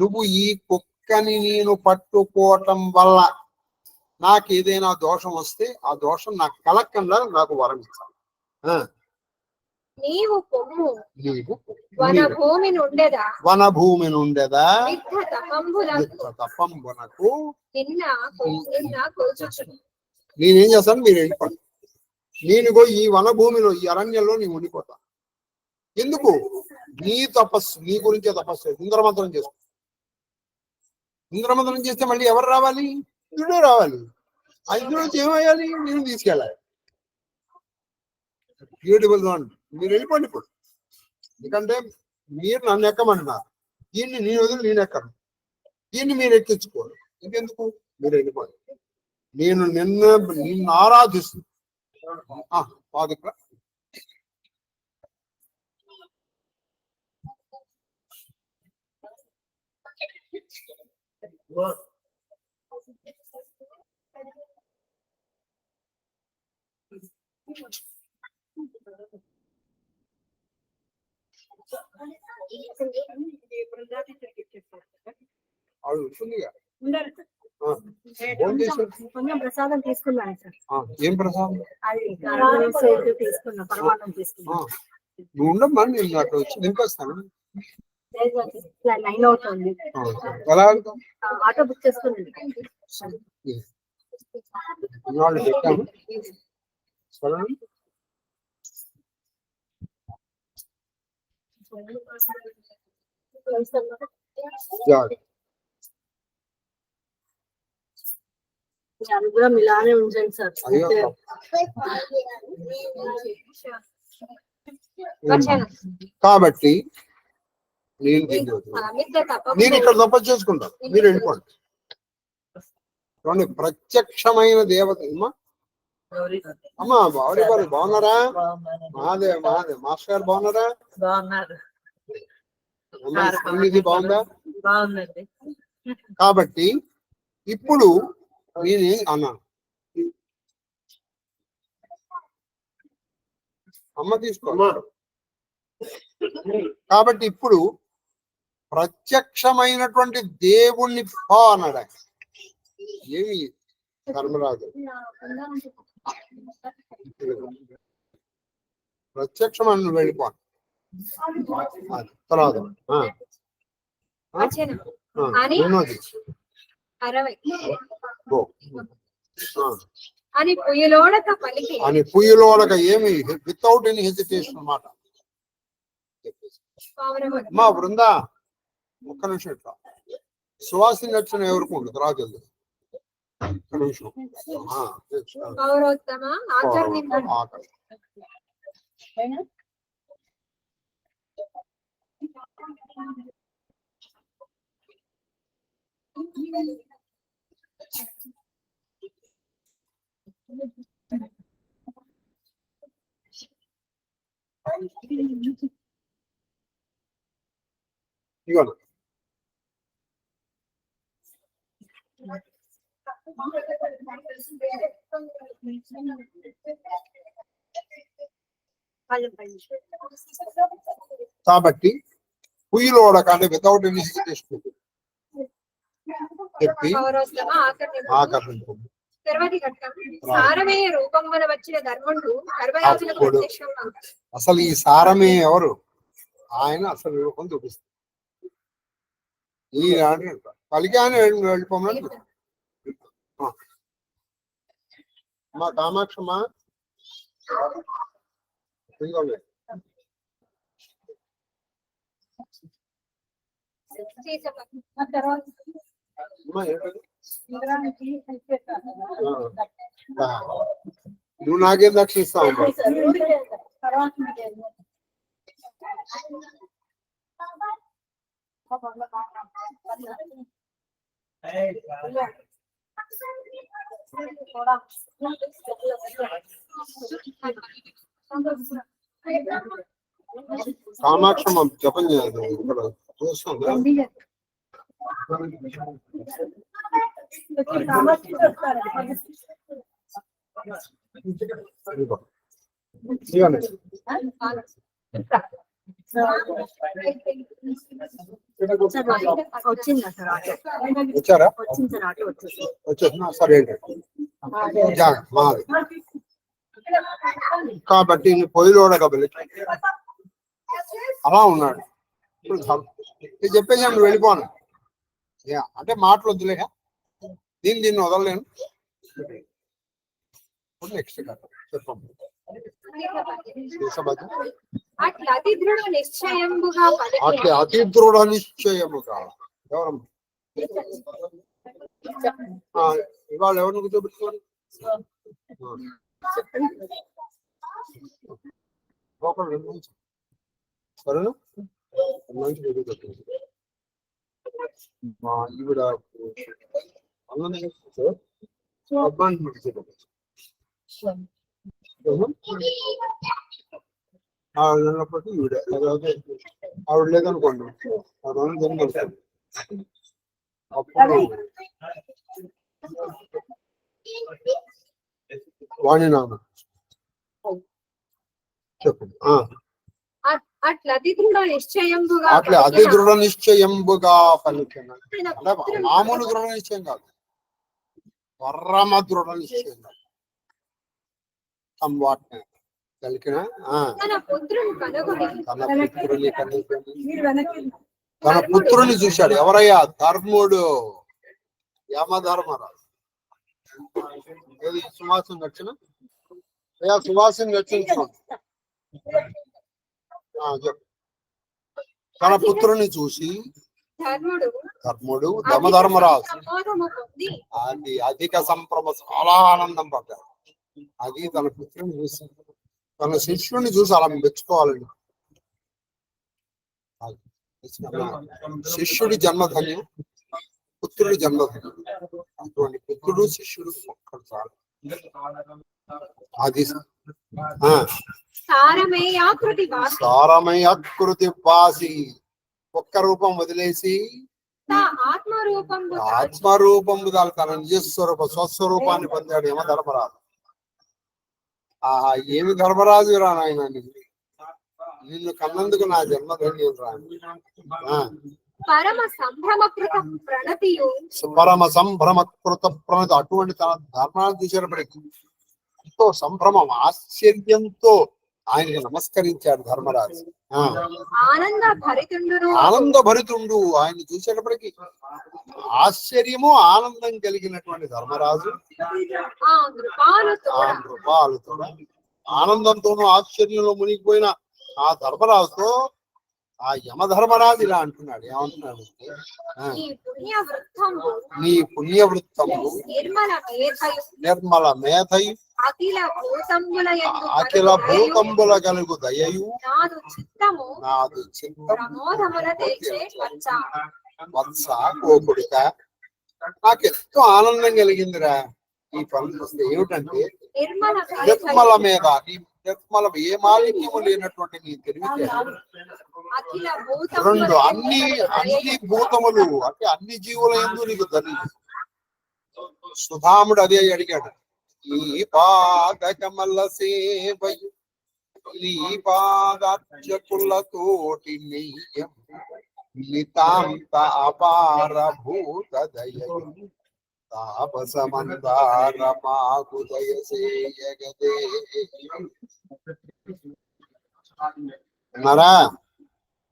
నువ్వు ఈ కుక్కని నేను పట్టుకోవటం వల్ల నాకు ఏదైనా దోషం వస్తే ఆ దోషం నాకు కలగకుండా నాకు వరం ఇచ్చాను. నీవు పొమ్ము. వనభూమి నుండెదా. వనభూమి నుండెదా. తపంబునకు నేనేం చేస్తాను? మీరు వెళ్ళిపోండి. నేను ఈ వనభూమిలో, ఈ అరణ్యంలో నేను ఉండిపోతా. ఎందుకు? నీ తపస్సు, నీ గురించే తపస్సు. ఇంద్రమంత్రం చేసుకో. ఇంద్రమంత్రం చేస్తే మళ్ళీ ఎవరు రావాలి? ఇంద్రుడే రావాలి. ఆ ఇంద్రుడు నుంచి ఏమయ్యాలి? నేను తీసుకెళ్ళాలి. Beautiful one. మీరు వెళ్ళిపోండి ఇప్పుడు. ఎందుకంటే మీరు నన్ను ఎక్కమంటున్నారు. దీన్ని నేను వదిలి నేను ఎక్కను. దీన్ని మీరు ఎక్కించుకోరు. ఇంకెందుకు? మీరు వెళ్ళిపోండి. నేను నిన్ను ఆరాధిస్తున్నాను. పాదుక ఆవిడ ఉంటుందిగా. కొంచెం ప్రసాదం తీసుకున్నాను సార్. ఏం ప్రసాదం? తీసుకున్నా, పరమాణం తీసుకున్నా. నువ్వు ఉండమ్మా, నేను అక్కడ వచ్చి నింపేస్తాను. 9 అవుతుంది. ఎలా ఆటో బుక్ చేసుకున్నాను. పెట్టాను. సరే అది కూడా ఇలానే ఉంచండి సార్. కాబట్టి నేను ఇక్కడ తపస్సు చేసుకుంటాను. మీరు వెళ్ళిపోండి. ప్రత్యక్షమైన దేవత అమ్మా. బావరి గారు బాగున్నారా? మహాదేవ్ మాస్టర్ గారు బాగున్నారా? ఇది బాగుందా? కాబట్టి ఇప్పుడు నేను అన్నాను, అమ్మ తీసుకో. కాబట్టి ఇప్పుడు ప్రత్యక్షమైనటువంటి దేవుణ్ణి పో అన్నాడు. ఏమి ధర్మరాజు ప్రత్యక్షమని వెళ్ళిపో తర్వాత అని పుయ్యలోడక ఏమి వితౌట్ ఎనీ హెజిటేషన్ అన్నమాట. మా బృందా ఒక్క నిమిషం ఇట్లా సువాసిని నచ్చిన ఎవరికి ఉండదు రాజు. ఒక్క నిమిషం. ఇవ్వండి. కాబట్టి పుయ్యిలోడక అంటే వితౌట్ ఎనీ హెజిటేషన్ చెప్పి ఆకర్షించు. అసలు ఈ సారమే ఎవరు? ఆయన అసలు రూపం చూపిస్తారు. ఈ పలికి ఆయన వెళ్ళిపోమని మా కామాక్షమ్మా ఆ తర్వాత అమ్మా, ఏంటది? ఆ. నువ్వు నాకేం దక్షిణ ఇస్తావు అమ్మా? తర్వాత కామాక్షమ్మ జపం చేయదు ఇక్కడ చూస్తుందా? ఇదిగో. ఇదిగోండి. వచ్చిందా సార్ ఆటో? వచ్చారా? వచ్చింది సార్ ఆటో వచ్చేసి. వచ్చేసిన సరే ఏంటండి మాది కాబట్టి పొయ్యిలోడ కబలి అలా ఉన్నాడు. ఇప్పుడు నేను చెప్పేసి నువ్వు వెళ్ళిపోను అంటే మాటలు వద్దులే, దీన్ని వదలలేను. నెక్స్ట్ చెప్పండి. అట్లా అతి దృఢ నిశ్చయముగా అట్లా అతి దృఢ నిశ్చయముగా ఎవరమ్మా? ఇవాళ ఎవరిని కూర్చోబెట్టుకోండి. సరేనా? ఈవిడ అబ్బాయి ఈవిడ ఆవిడ లేదనుకోండి అప్పుడు వాణి నాన్న చెప్పండి. అట్లా అతి దృఢ నిశ్చయముగా అట్లా అతి దృఢ నిశ్చయంబుగా పలికిన మామూలు దృఢ నిశ్చయం కాదు, పరమ దృఢ నిశ్చయం కాదు. పలికిన తన పుత్రుని కనుగొని తన పుత్రుని చూశాడు. ఎవరయ్యా? ధర్ముడు, యమధర్మరాజు. ఏది సువాసన రక్షణ? సువాసన రక్షించుకోండి. తన పుత్రుని చూసి ధర్ముడు యమధర్మరాజు అది అధిక సంప్రమ చాలా ఆనందం పడ్డాడు. అది తన పుత్రుని చూసి, తన శిష్యుని చూసి అలా మెచ్చుకోవాలండి. శిష్యుడి జన్మధన్యం, పుత్రుడి జన్మధన్యం. అటువంటి పుత్రుడు శిష్యుడు ఒక్కడు చాలు. అది సారమయాకృతి వాసి ఒక్క రూపం వదిలేసి ఆత్మరూపము దాని తన నిజస్వరూప స్వస్వరూపాన్ని పొందాడు యమధర్మరాజు. ఏమి ధర్మరాజు రా నాయన, నిన్ను కన్నందుకు నా జన్మధన్యం రా. పరమ సంభ్రమకృత ప్రణతి అటువంటి తన ధర్మాన్ని చూసేటప్పటికి ఎంతో సంభ్రమం, ఆశ్చర్యంతో ఆయనకి నమస్కరించాడు ధర్మరాజు. ఆనంద భరితుండు ఆయన చూసేటప్పటికి ఆశ్చర్యము ఆనందం కలిగినటువంటి ధర్మరాజు నృపాలుతో ఆనందంతోనూ ఆశ్చర్యంలో మునిగిపోయిన ఆ ధర్మరాజుతో ఆ యమధర్మరాజు ఇలా అంటున్నాడు. ఏమంటున్నాడు? నీ పుణ్యవృత్తము నిర్మల మేధయు అఖిల భూతంబుల కలుగు దయయు నాదు చిత్తము వత్స కోకుడిక. నాకెంతో ఆనందం కలిగిందిరా ఈ పనులు చూస్తే. ఏమిటంటే నిర్మల మీద నిర్మల ఏ మాలిన్యము లేనటువంటి నీ తెలివితేటలు. రెండు అన్ని భూతములు అంటే అన్ని జీవుల యందు నీకు తెలియదు. సుధాముడు అదే అడిగాడు. ఈ పాదకమల సేవయు నీ పాదార్చకులతోటి నెయ్యం నితాంత అపార భూత దయయు తాపసమందార మాకు దయసేయగదే. అన్నారా?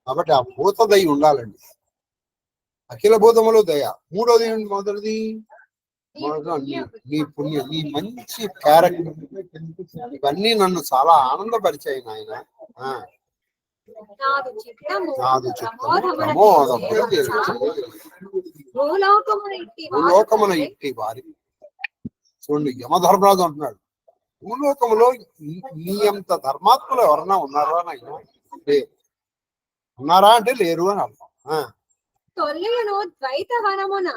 కాబట్టి ఆ భూత దయ ఉండాలండి. అఖిల భూతములు దయ. మూడోది మొదటిది నీ పుణ్యం, నీ మంచి క్యారెక్టర్, ఇవన్నీ నన్ను చాలా ఆనందపరిచాయి నాయన. నాదు చిత్తము నాదు చిత్తము ప్రమోదమున ప్రమోదమున చేర్చు. భూలోకమున ఇట్టి భూలోకమున ఇట్టి వారి చూడండి యమధర్మరాజు అంటున్నాడు భూలోకములో నీ అంత ధర్మాత్ములు ఎవరన్నా ఉన్నారా అని ఆయన లేరు. ఉన్నారా అంటే లేరు అని అర్థం. తొల్లియును ద్వైత వనమున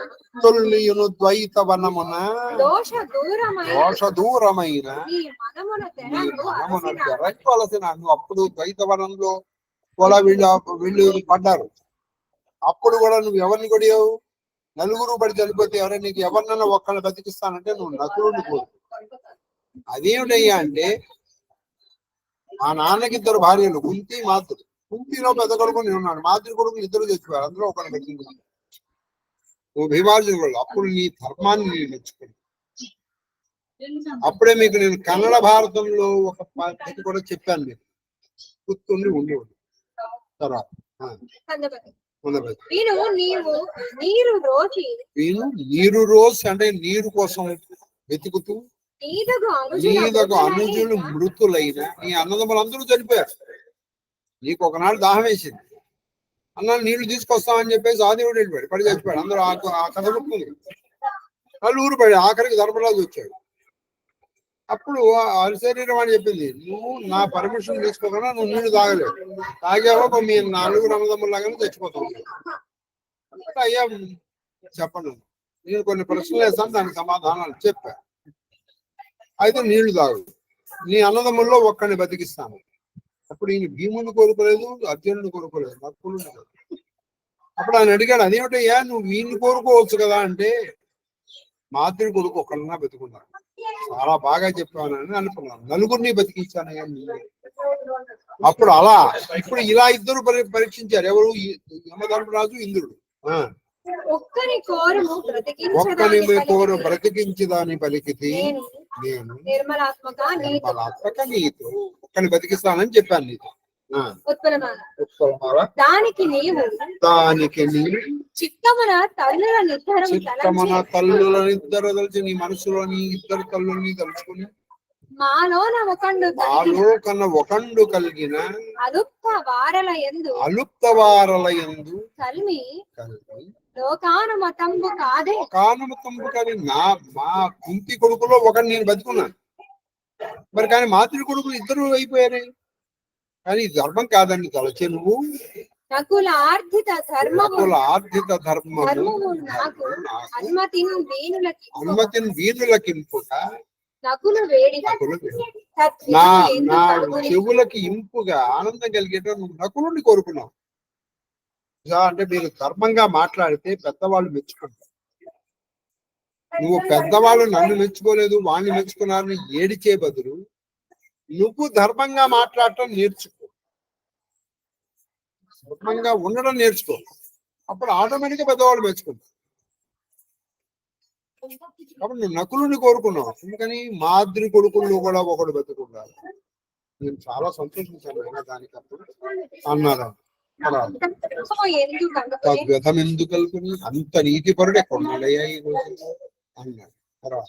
తొల్లియును ద్వైత వనమున దోష దూరమైన దోష దూరమైన నీ మనమున నీ తెరకు మనమున అలసిన జరగవలసిన నువ్వు అప్పుడు ద్వైత వనంలో కూడా వీళ్ళు పడ్డారు. అప్పుడు కూడా నువ్వు ఎవరిని కొడియావు? నలుగురు పడి చనిపోతే ఎవరైనా నీకు ఎవరినైనా ఒక్కళ్ళని బతికిస్తానంటే నువ్వు నకులుని కోరు. అదేమిటయ్యా అంటే మా నాన్నకి ఇద్దరు భార్యలు కుంతి మాతృ. కుంతిలో పెద్ద కొడుకు నేను ఉన్నాను, మాతృ కొడుకులు ఇద్దరు తెచ్చిపోయారు, అందులో ఒకరిని బతికించాను. నువ్వు భీమార్జున వాళ్ళు అప్పుడు నీ ధర్మాన్ని నేను మెచ్చుకున్నాను. అప్పుడే మీకు నేను కన్నడ భారతంలో ఒక పద్ధతి కూడా చెప్పాను, మీకు గుర్తుండి ఉండేవాడు. తర్వాత వీను నీరు రోజు వీను నీరు రోజు అంటే నీరు కోసం వెతుకుతూ నీదకు అనుజులు మృతులైన నీ అన్నదమ్ములందరూ చనిపోయారు. నీకు ఒకనాడు దాహం వేసింది, అన్నాడు నీళ్లు తీసుకొస్తామని చెప్పేసి ఆదేవుడు వెళ్ళిపోయాడు, పడి చచ్చిపోయాడు. అందరూ ఆ కథ గుర్తుంది. నలుగురు పడి ఆఖరికి ధర్మరాజు వచ్చాడు. అప్పుడు శరీరం అని చెప్పింది, నువ్వు నా పర్మిషన్ తీసుకోకుండా నువ్వు నీళ్లు తాగలేవు, తాగావో మీ నలుగురు అన్నదమ్ములాగానే చచ్చిపోతావు. అయ్యా చెప్పండి, నేను కొన్ని ప్రశ్నలు వేస్తాను, దానికి సమాధానాలు చెప్పా. అయితే నీళ్లు తాగు, నీ అన్నదమ్ముల్లో ఒక్కడిని బతికిస్తాను. అప్పుడు ఈయన భీముని కోరుకోలేదు, అర్జునుడిని కోరుకోలేదు, నకులుని. అప్పుడు ఆయన అడిగాడు, అదేమిటయ్యా నువ్వు వీడిని కోరుకోవచ్చు కదా అంటే, మాతృ కొడుకు ఒక్కడన్నా బతుకున్నాను. చాలా బాగా చెప్పానని అనుకున్నాను, నలుగురిని బతికించానయ్యా. అప్పుడు అలా ఇప్పుడు ఇలా ఇద్దరు పరీక్షించారు, ఎవరు? యమధర్మరాజు, ఇంద్రుడు. ఒక్కని కోరు బ్రతికించదాని పలికితే నేను నిర్మలాత్మక నీతో ఒక్కని బతికిస్తానని చెప్పాను నీతో. దానికి నీవు చిత్తమున తల్లుల నిద్ర తలిచి నీ మనసులోని ఇద్దరు తల్లుల్ని తలుచుకుని మాలో కన్నా ఒకండు కలిగిన అలుప్త వారల యందు కలిమి లోకానుమతంబు కాదే. లోకానుమతంబు కాదు, మా కుంతి కొడుకులో ఒకటి నేను బతుకున్నాను మరి, కానీ మాతృ కొడుకులు ఇద్దరు అయిపోయారు. కానీ ధర్మం కాదండి తలచే నువ్వు. నకుల ఆర్ధిత ధర్మము అనుమతిని వీణులకింపుగా నకులు వేడి నా చెవులకి ఇంపుగా ఆనందం కలిగేట నువ్వు నకులుని కోరుకున్నావు. అంటే మీరు ధర్మంగా మాట్లాడితే పెద్దవాళ్ళు మెచ్చుకుంటారు. నువ్వు పెద్దవాళ్ళు నన్ను మెచ్చుకోలేదు, వాళ్ళని మెచ్చుకున్నారని ఏడిచే బదులు నువ్వు ధర్మంగా మాట్లాడటం నేర్చుకో, ధర్మంగా ఉండడం నేర్చుకో. అప్పుడు ఆటోమేటిక్గా పెద్దవాళ్ళు మెచ్చుకుంటారు. కాబట్టి నువ్వు నకులుని కోరుకున్నావు, అందుకని మాద్రి కొడుకుల్లో కూడా ఒకడు బతుకున్నారు. నేను చాలా సంతోషించాను అయినా దానికి అప్పుడు అన్నారు. తద్వ్యథం ఎందుకు కలుపుని అంత నీతి పరుడు ఎక్కడున్నాడయ్యా ఈ రోజు అన్నాడు. తర్వాత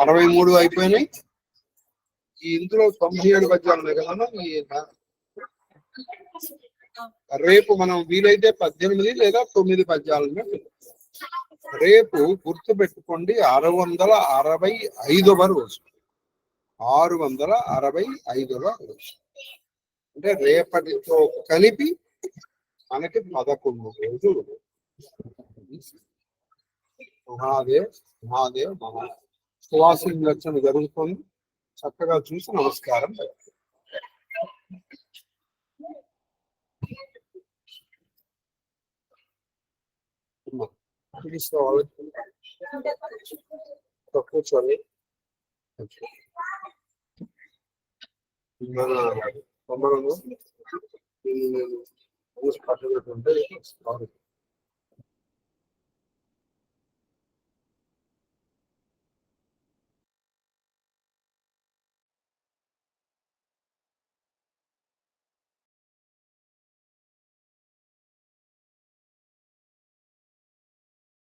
63 అయిపోయినాయి. ఈ ఇందులో 97 పద్యాలు ఉన్నాయి కదా. రేపు మనం వీలైతే 18 లేదా 9 పద్యాలను రేపు గుర్తు పెట్టుకోండి. 665వ రోజు, 665వ రోజు అంటే రేపటితో కలిపి మనకి 11 రోజులు. మహాదేవ్ మహాదేవ్ సువాసిని లక్షణ జరుగుతుంది. చక్కగా చూసి నమస్కారం. కూర్చోండి. మన కొమ్మలను